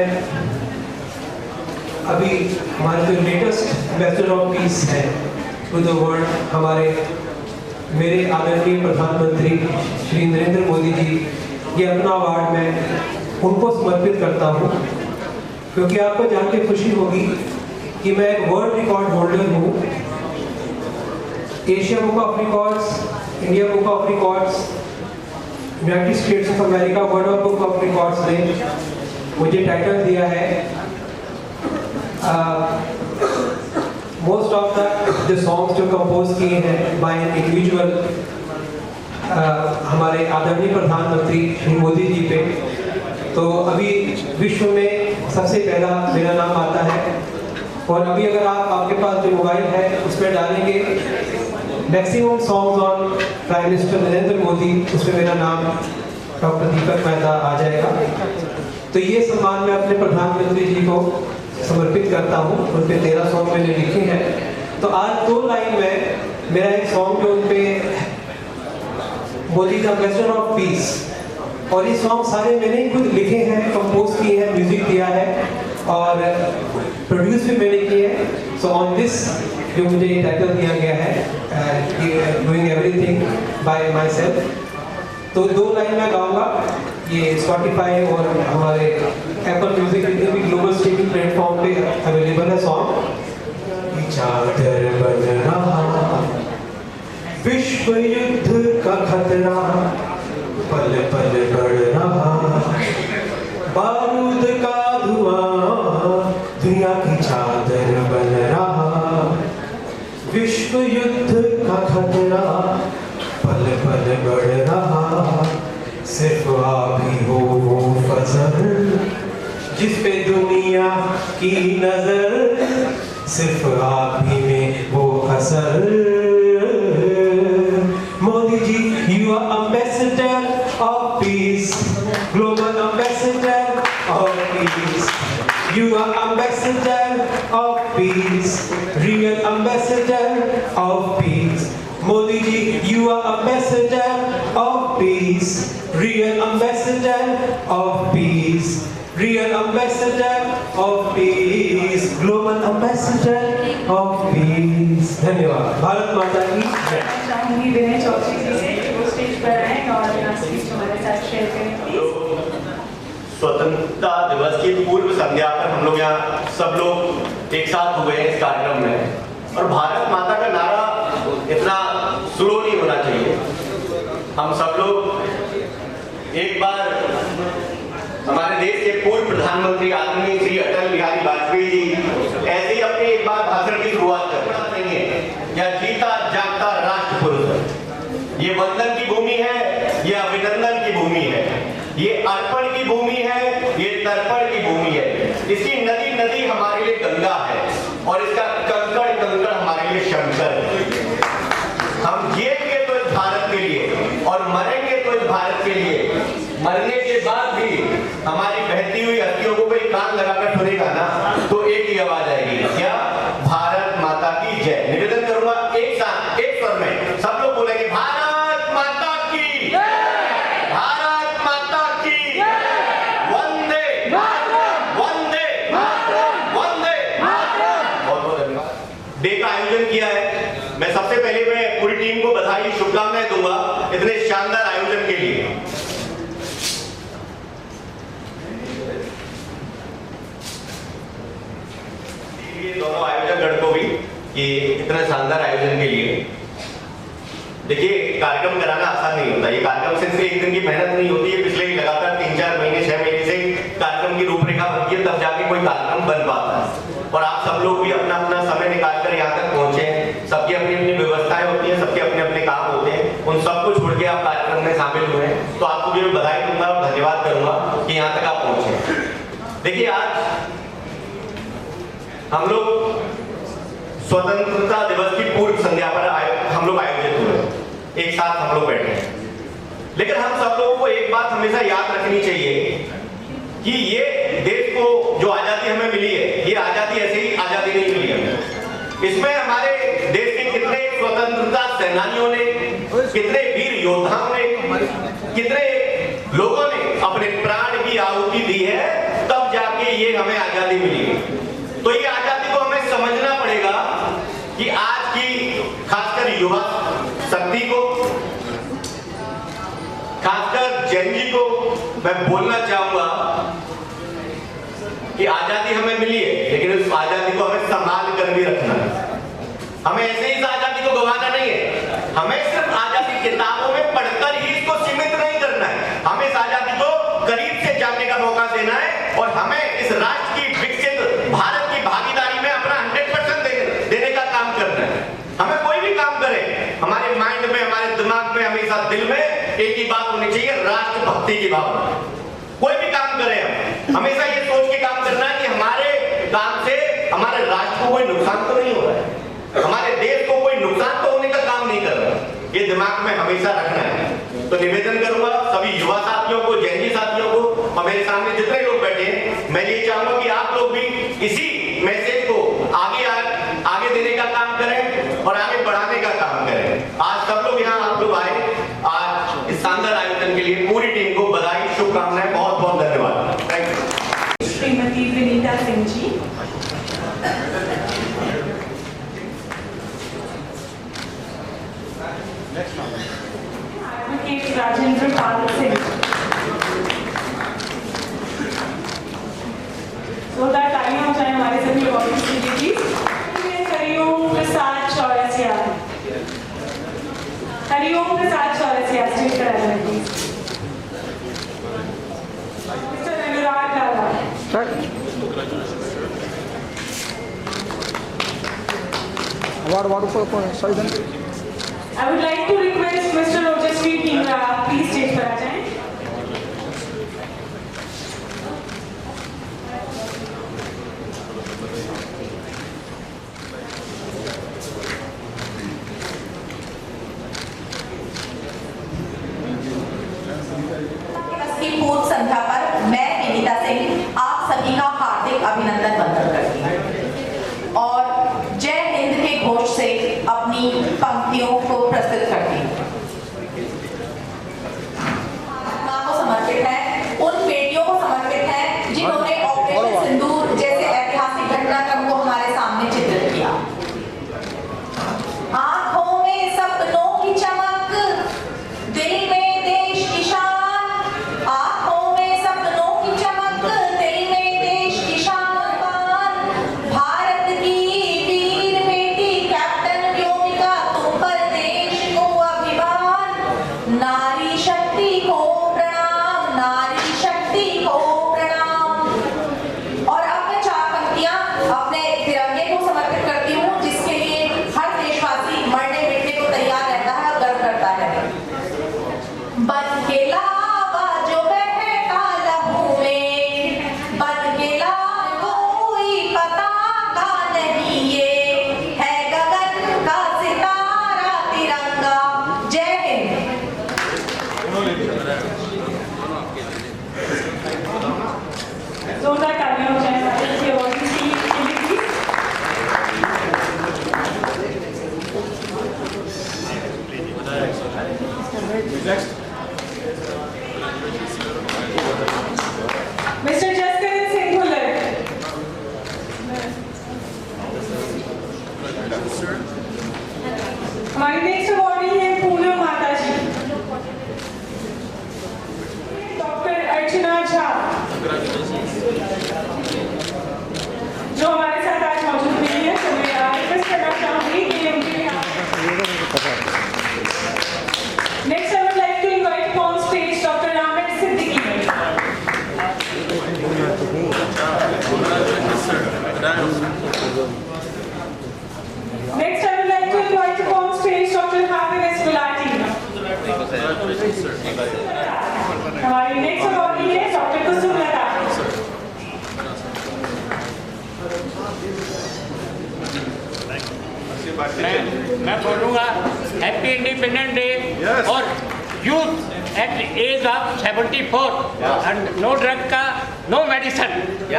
अभी हमारे जो लेटेस्ट एम्बेसडर ऑफ पीस है टू द वर्ल्ड, हमारे मेरे आदरणीय प्रधानमंत्री श्री नरेंद्र मोदी जी, ये अपना अवार्ड मैं उनको समर्पित करता हूँ, क्योंकि आपको जान के खुशी होगी कि मैं एक वर्ल्ड रिकॉर्ड होल्डर हूँ। Asia book of records, India book of records United states of America world book of records ने मुझे टाइटल दिया है मोस्ट ऑफ द सॉन्ग्स जो कंपोज किए हैं बाय एन इंडिविजुअल हमारे आदरणीय प्रधानमंत्री श्री मोदी जी पे। तो अभी विश्व में सबसे पहला मेरा नाम आता है, और अभी अगर आपके पास जो मोबाइल है उसमें डालेंगे maximum songs on prime minister Narendra Modi, उसमें मेरा नाम डॉक्टर दीपक मेहता आ जाएगा। तो ये सम्मान मैं अपने प्रधानमंत्री जी को समर्पित करता हूँ। उन पे 13 सॉन्ग मैंने लिखे हैं। तो आज 2 लाइन में मेरा एक सॉन्ग जो उन पे मोदी का एम्बेसडर ऑफ पीस, और ये सॉन्ग सारे मैंने ही खुद लिखे हैं, कंपोज किए हैं, म्यूजिक दिया है और प्रोड्यूस भी मैंने किए हैं। सो ऑन दिस जो मुझे ये टाइटल दिया गया है doing everything by my self. तो 2 लाइन में गाऊंगा। ये स्पॉटिफाई और हमारे एप्पल म्यूजिक जितने भी ग्लोबल स्ट्रीमिंग प्लेटफॉर्म पे अवेलेबल है सॉन्ग। चादर बन रहा विश्व युद्ध का खतरा, पल पल बढ़ रहा बारूद का धुआं, दुनिया की चादर बन रहा विश्व युद्ध का खतरा, पल पल बढ़ रहा। सिर्फ आप ही हो वो फजल जिस पे दुनिया की नजर, सिर्फ आप ही में वो असर। Modi ji, you are ambassador of peace, global ambassador of peace. You are ambassador of peace, real ambassador of peace. Modi ji, you are ambassador of peace, real ambassador of peace, real ambassador of peace, global ambassador of peace. धन्यवाद। भारत माता की जय। चाहूंगी विनय चौधरी जी से कि वो stage पर आए और अपना स्पीच हमारे साथ शेयर करें प्लीज। स्वतंत्रता दिवस की पूर्व संध्या पर हम लोग यहाँ सब लोग एक साथ हुए हैं इस कार्यक्रम में, और भारत माता का नारा इतना स्लो नहीं होना चाहिए। हम सब लोग एक बार हमारे देश के पूर्व प्रधानमंत्री आदरणीय श्री अटल बिहारी वाजपेयी जी ऐसे ही अपने एक बार भाषण की शुरुआत करना चाहिए। यह जीता जागता राष्ट्र पुरुष, ये वंदन की भूमि है, ये अभिनंदन की भूमि है, ये अर्पण की भूमि है, ये तर्पण की भूमि है। इसकी नदी नदी हमारे लिए गंगा है और इसका कंकड़ कंकड़ हमारे लिए शंकर है। हम जिएंगे तो इस भारत के लिए और मरेंगे तो इस भारत के लिए। मरने के बाद भी हमारी बहती हुई अस्थियों को कोई कान लगाकर सुनेगा ना तो एक ही आवाज आएगी, क्या? भारत माता की जय। निवेदन करूंगा एक साथ एक स्वर में सब लोग बोलेंगे भारत माता की जय, भारत माता की जय, वंदे वंदे वंदे। बहुत बहुत धन्यवाद। डे का आयोजन किया है, मैं सबसे पहले मैं पूरी टीम को बधाई शुभकामनाएं दूंगा इतने शानदार आयोजन के लिए। दोनों आयोजक गण को भी कि इतना शानदार आयोजन के लिए। देखिए, कार्यक्रम कराना आसान नहीं होता। ये कार्यक्रम सिर्फ एक दिन की मेहनत नहीं होती है, पिछले लगातार 3-4 महीने 6 महीने से कार्यक्रम की रूपरेखा बनती है, तब जाके कोई कार्यक्रम बन पाता है। और आप सब लोग भी अपना अपना समय निकालकर यहाँ तक पहुंचे हैं। सबकी अपनी अपनी व्यवस्थाएं होती हैं, सबके अपने अपने काम होते हैं, उन सबको छोड़ के आप कार्यक्रम में शामिल हुए हैं, तो आपको भी मैं बधाई दूंगा और धन्यवाद करूंगा कि यहाँ तक आप पहुंचे। देखिए, आज हम लोग स्वतंत्रता दिवस की पूर्व संध्या पर हम लोग आयोजित हुए, एक साथ हम लोग बैठे हैं। लेकिन हम सब लोगों को एक बात हमेशा याद रखनी चाहिए कि ये देश को जो आजादी हमें मिली है, ये आजादी ऐसे ही आजादी नहीं मिली हमें। इसमें हमारे देश के कितने स्वतंत्रता सेनानियों ने, कितने वीर योद्धाओं ने, कितने लोगों ने अपने प्राण की आहुति दी है, तब जाके ये हमें आजादी मिली है। तो ये आजादी को हमें समझना पड़ेगा कि आज की खासकर युवा शक्ति को, खासकर जैन जी को मैं बोलना चाहूंगा कि आजादी हमें मिली है, लेकिन उस आजादी को हमें संभाल कर भी रखना है। हमें ऐसे ही इस आजादी को गंवाना नहीं है। हमें सिर्फ आजादी किताबों में पढ़कर ही इसको सीमित नहीं करना है। का मौका देना है और हमें इस राष्ट्र की विकसित भारत की भागीदारी में अपना 100% देने का काम करना है। हमें कोई भी काम करें, हमारे माइंड में, हमारे दिमाग में, हमेशा दिल में एक ही बात होनी चाहिए, राष्ट्र भक्ति की भावना। कोई भी काम करें, हम हमेशा ये सोच के काम करना है कि हमारे काम से हमारे राष्ट्र को कोई नुकसान तो नहीं हो रहा है, हमारे देश को कोई नुकसान तो होने का काम नहीं कर रहा है। ये दिमाग में हमेशा रखना है। तो निवेदन करूंगा सभी युवा साथियों को, जैनी साथियों को और मेरे सामने जितने लोग बैठे हैं, मैं ये चाहूंगा कि आप लोग भी इसी मैसेज को आगे देने का काम करें और आगे बढ़ाने का काम करें। आज सब लोग यहाँ आप लोग आए, आज इस शानदार आयोजन के लिए पूरी टीम को बधाई, शुभकामनाएं, बहुत बहुत धन्यवाद। Thank you. श्रीमती विनीता सिंह जी। राजेंद्र पाल सिंह। जोरदार तालियां हो जाए हमारे सभी अवार्डीज के लिए प्लीज। हरिओम प्रसाद चौरसिया। हरिओम प्रसाद चौरसिया स्टेज पर आ जाए please. Mister Anurag Lala. Award sorry. I would like to request Mr. Ojasvi Dhingra, please stage पर आ जाएं। की पूर्व संध्या पर मैं विनीता सिंह आप सभी का हार्दिक अभिनंदन वंदन करती हूँ और जय हिंद के घोष से अपनी पंक्तियों को प्रस्तुत करती हूँ। मां को समर्पित है, उन बेटियों को समर्पित है जिन्होंने ऑपरेशन सिंदूर जैसे ऐतिहासिक घटनाक्रम को हमारे सामने चित्रित किया। आंखों में सपनों की चमक, दिल में देश की शान, आंखों में सपनों की चमक, दिल में देश की शान, भारत की वीर बेटी कैप्टन व्योमिका तुम पर देश को अभिमान, नारी शक्ति को प्रणाम, नारी शक्ति को प्रणाम। और अब मैं 4 पंक्तियां अपने तिरंगे को समर्पित करती हूँ जिसके लिए हर देशवासी मरने मिटने को तैयार रहता है और गर्व करता है। बन के लावा जो बहता लहू में, बन के लावा कोई पताका नहीं, ये है गगन का सितारा तिरंगा। जय हिंद। जोरदार तालियां हो जाए हमारे सभी अवार्डीज के लिए प्लीज। मिस्टर जसकरण सिंह भुल्लर। हमारी नेक्स्ट अवार्डी है पूनम माता जी। डॉक्टर अर्चना झा जो हमारे साथ आज मौजूद नहीं है, तो मैं रिक्वेस्ट करना चाहूंगी कि उनके लिए next I would like to invite on stage doctor Aamir Siddiqui. Next I would like to invite on stage doctor Hafiz Gulati. हमारी नेक्स्ट अवार्डी है डॉक्टर कुसुम लता। मैं बोलूँगा हैप्पी इंडिपेंडेंस डे और youth at age of 74 and no drug का no medicine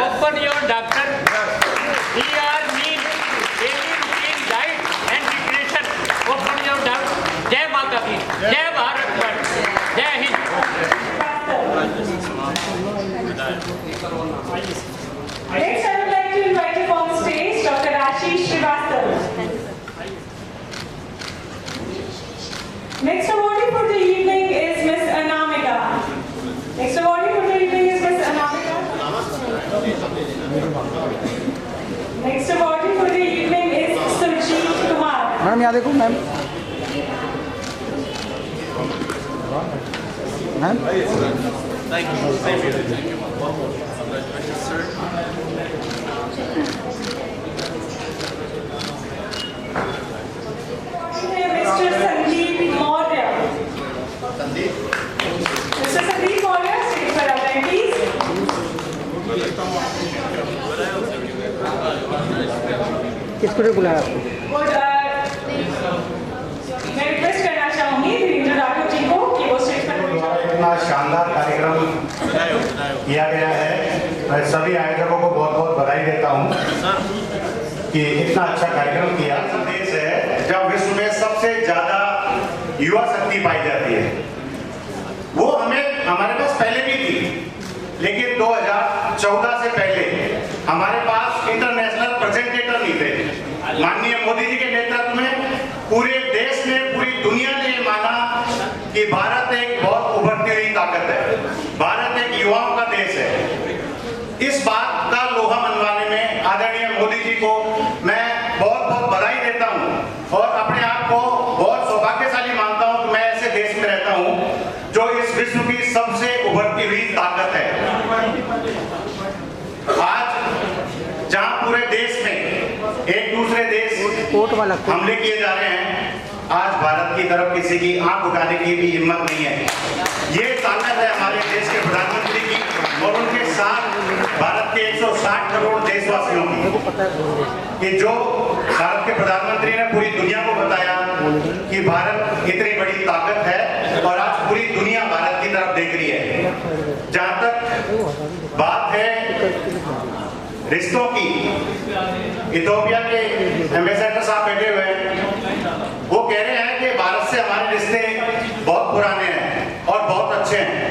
open your doctor diet and nutrition open your doctor. जय माता की, जय भारत वर्ष, जय Hind. Next, I would like to invite you on stage Dr. Ashish Srivastav. Next awardee for the evening is Miss Anamika. Next awardee for the evening is Miss Anamika. Next awardee for the evening is Surjeet Kumar. Ma'am यहाँ देखो ma'am. Ma'am Thank you. Same here. Thank you. Congratulations, sir. Mr. Sandeep Maurya. Mr. Sandeep Maurya, stage पर आ जाएं please. किसको बुलाया आपको? मैं request करना चाहूंगी धीरेन्द्र राघव जी को कि वो स्टेज पर इतना शानदार कार्यक्रम किया गया है। मैं सभी आयोजकों को बहुत बहुत बधाई देता हूँ कि इतना अच्छा कार्यक्रम किया। देश है जब विश्व में सबसे ज्यादा युवा शक्ति पाई जाती है, वो हमारे पास पहले भी थी, लेकिन 2014 से पहले हमारे पास इंटरनेशनल प्रेजेंटेटर नहीं थे। माननीय मोदी जी के नेतृत्व में पूरे देश ने, पूरी दुनिया ने माना कि भारत एक बहुत उभरती हुई ताकत है, भारत एक युवाओं का देश है। इस बात का लोहा मनवाने में आदरणीय मोदी जी को मैं बहुत बहुत बधाई देता हूं और अपने आप को बहुत सौभाग्यशाली मानता हूं कि मैं ऐसे देश में रहता हूं जो इस विश्व की सबसे उभरती हुई ताकत है। आज जहां पूरे देश में एक दूसरे देश हमले किए जा रहे हैं, आज भारत की तरफ किसी की आंख उठाने की भी हिम्मत नहीं है। ये ताकत है हमारे देश के प्रधानमंत्री की और उनके साथ भारत के 160 करोड़ देशवासियों की, कि जो भारत के प्रधानमंत्री ने पूरी दुनिया को बताया कि भारत इतनी बड़ी ताकत है और आज पूरी दुनिया भारत की तरफ देख रही है। जहां तक बात है रिश्तों की, इथियोपिया के एम्बेसडर साहब बैठे हुए हैं, वो कह रहे हैं कि भारत से हमारे रिश्ते बहुत पुराने हैं और बहुत अच्छे हैं।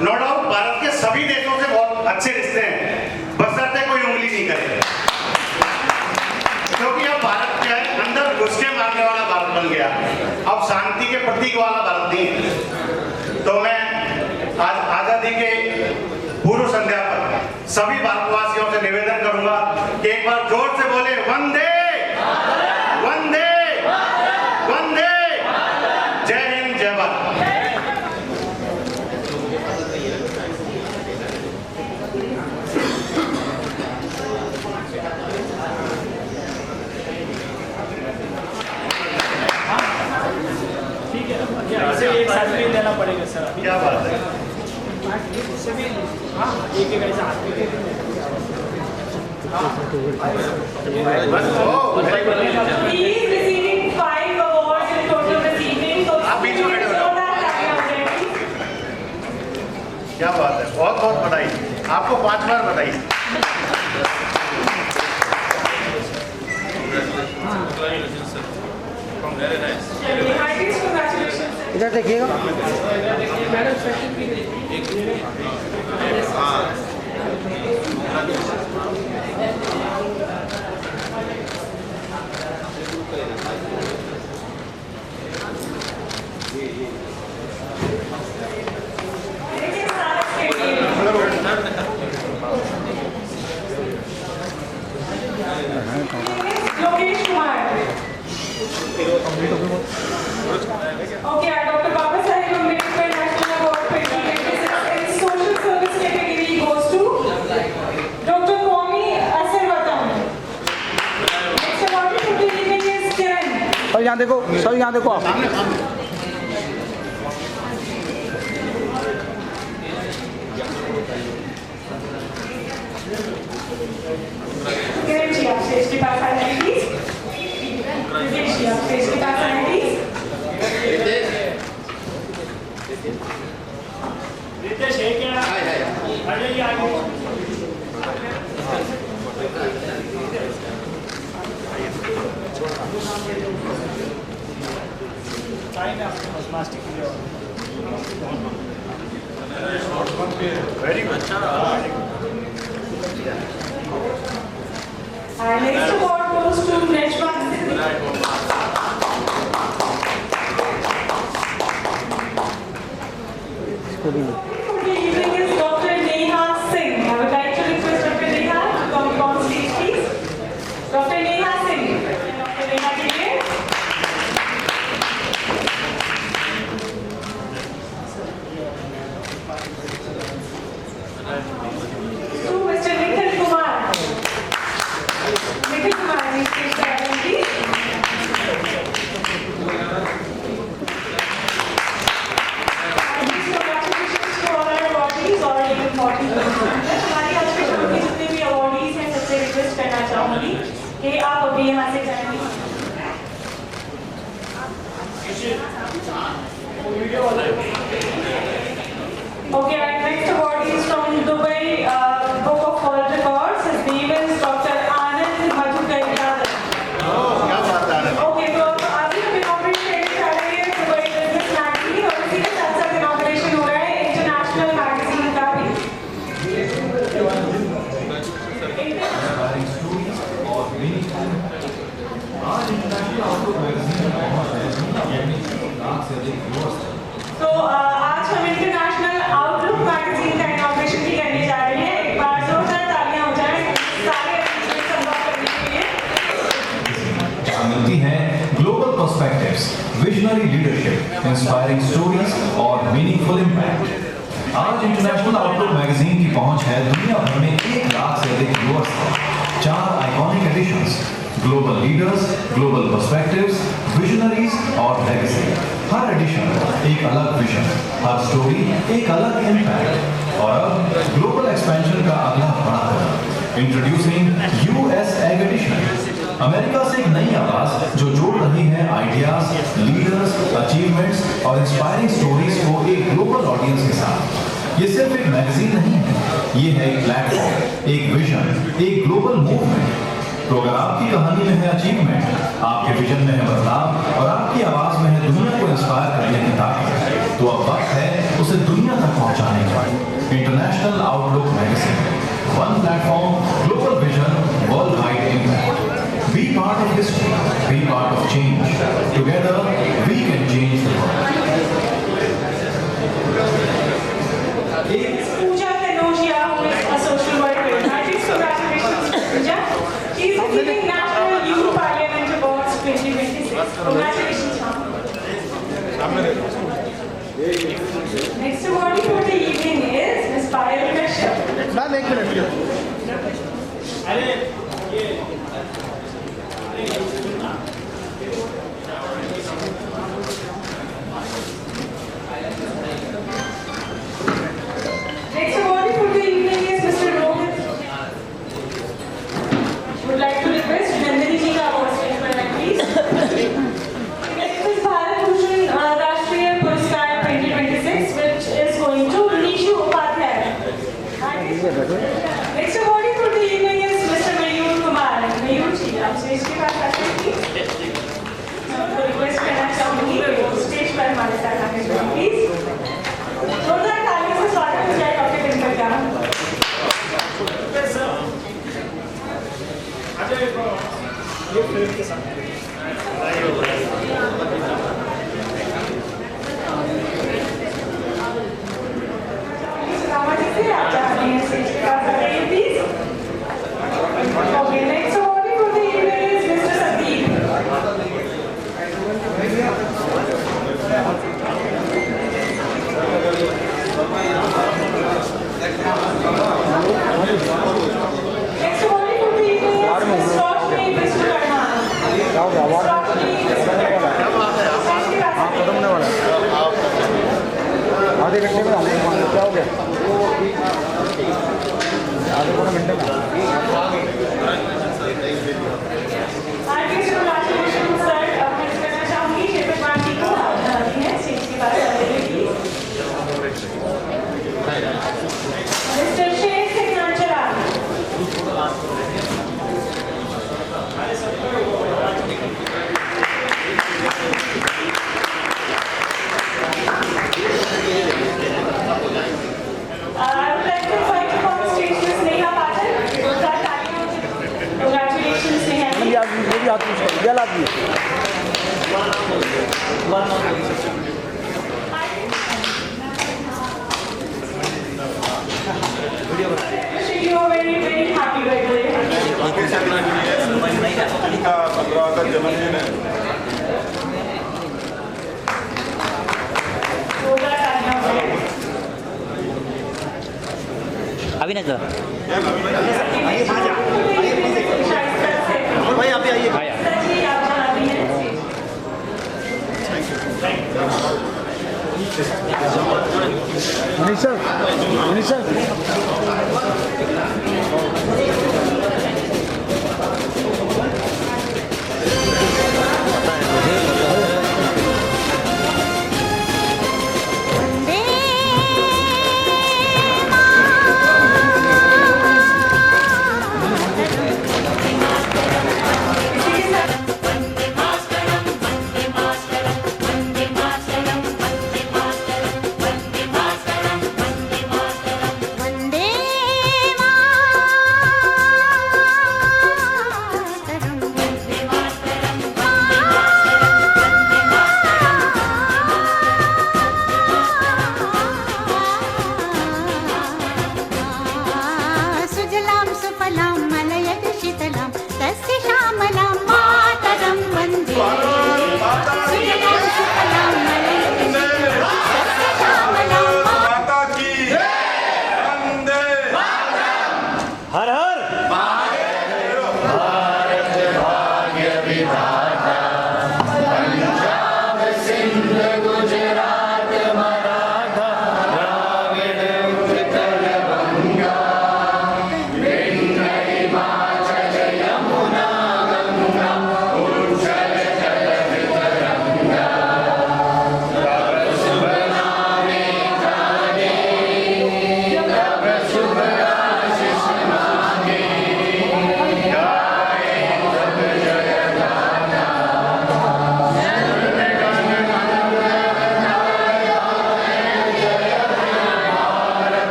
नो डाउट भारत के सभी देशों से बहुत अच्छे रिश्ते हैं, बशर्ते कोई उंगली नहीं करे, क्योंकि अब भारत क्या है, अंदर घुस के मारने वाला भारत बन गया, अब शांति के प्रतीक वाला भारत नहीं है। तो मैं आज आजादी के पूर्व संध्या पर सभी भारतवासियों से निवेदन करूंगा कि एक बार जोर से बोले वंदे वंदे वंदे, जय हिंद जय भारत। ठीक है, इसे एक साथ में देना पड़ेगा सर। क्या बात है, इससे भी हाँ एक एक ऐसा हाथ में He is receiving 5 awards in total this evening. So आप बीच में बैठे हो। क्या बात है, बहुत बहुत बधाई, आपको 5 बार बधाई। इधर देखिएगा। Lokesh Kumar. Okay, Dr. Baba Saheb Ambedkar National Award 2026 in Social Service category goes to Dr. Kwame Asirvatam. Next award for the evening is Kiran. Sir यहाँ देखो, सर यहाँ देखो आप। Kiran जी आप स्टेज के पास आ जाइए प्लीज। Yogesh जी आप stage के पास आए प्लीज। रितेश है क्या? आ जाइए आगे। Very good. And next award goes to Nejman Siddiqui. For the evening is Dr. Neha Singh. I would like to request Dr. Neha to come on stage, please. Dr. Neha Singh. Dr. Neha के लिए To Mr. Nikhil Kumar. Nikhil Kumar ji, please stand, please. Congratulations to all our awardees और important हमारी आज के show के जितने भी awardees हैं सबसे रिक्वेस्ट करना चाहूंगी कि आप अभी यहाँ से जाएंगे। Okay, our next award is from Dubai Book of World Records. His name is Dr. Anand Madhukar Yadav. Okay, तो अभी हम इनॉग्रेशन कर रहे हैं दुबई बिजनेस मैगजीन और इसी के साथ साथ इनॉग्रेशन हो रहा है इंटरनेशनल मैगजीन का भी। तो आज हम इंटरनेशनल आउटलुक मैगजीन का इनॉग्रेशन भी करने जा रहे हैं। एक बार जोरदार तालियां हो जाएं सारे अचीवमेंट्स अनलॉक करने के लिए। मिलती हैं global perspectives, visionary leadership, inspiring stories और मीनिंगफुल इम्पैक्ट। आज इंटरनेशनल आउटलुक मैगजीन की पहुंच है दुनिया भर में 1 लाख से अधिक व्यूअर्स तक। 4 iconic editions, global leaders, global perspectives, visionaries और लेगेसी। हर एडिशन एक अलग विजन, हर स्टोरी एक अलग इम्पैक्ट। और अब ग्लोबल एक्सपेंशन का अगला बड़ा कदम, इंट्रोड्यूसिंग यूएस एग एडिशन। अमेरिका से एक नई आवाज जो जोड़ रही है आइडियाज, लीडर्स, अचीवमेंट्स और इंस्पायरिंग स्टोरीज को एक ग्लोबल ऑडियंस के साथ। ये सिर्फ एक मैगजीन नहीं है, ये है एक प्लेटफॉर्म, एक विजन, एक ग्लोबल मूवमेंट। तो अगर आपकी कहानी में है अचीवमेंट, आपके विजन में है बदलाव और आपकी आवाज में है दुनिया को इंस्पायर करने की ताकत, तो अब वक्त है उसे दुनिया तक पहुंचाने का। International outlook magazine, one platform, global vision, world wide impact. Be part of history, be part of change. Together, we can change the world. Pooja Kanodia, who is a social worker. Heartiest congratulations to Pooja. She is receiving National Youth Parliament Awards 2026. Congratulations, ma'am. Next award for the evening is Ms. Payal Kashyap. Next award for the evening is Mr. Rohit. Would like to request Nandini ji का award stage पर आए, please. Next is Bharat Bhushan Rashtriya Puraskar 2026, which is going to Nishu Upadhyay. Next award for the evening is Mr. Mayur Kumar. Mayur ji, आप stage के पास आते हैं, please. मैं आपको request करना चाहूंगी कि वो स्टेज पर हमारे साथ आके जुड़ें, प्लीज। जोरदार तालियों से स्वागत हो जाए डॉक्टर दिनकर का। ये फिल्म के साथ रामा जी से आप चाहते हैं स्टेज के पास आ जाइए, please. Okay, next award for the evening is mister Sandeep. Next award for the evening is Ms. Roshni Vishwakarma. आधे घंटे में हम क्या हो गया? आधे पौने घंटे में Congratulations, sir. मैं कहना चाहूंगी शेफर पार्टी को आप बनाती हैं स्टेज के पास आ जाइए, please. Mister Sher Singh नाचरा। I would like to invite you on stage Ms. Neha Patel. Congratulations, Neha. मेरी आती है गल आती है Wishing you a very, very happy birthday. इनका 15 का जन्मदिन है। अविनाश दा भाई आप आइए मनीष सर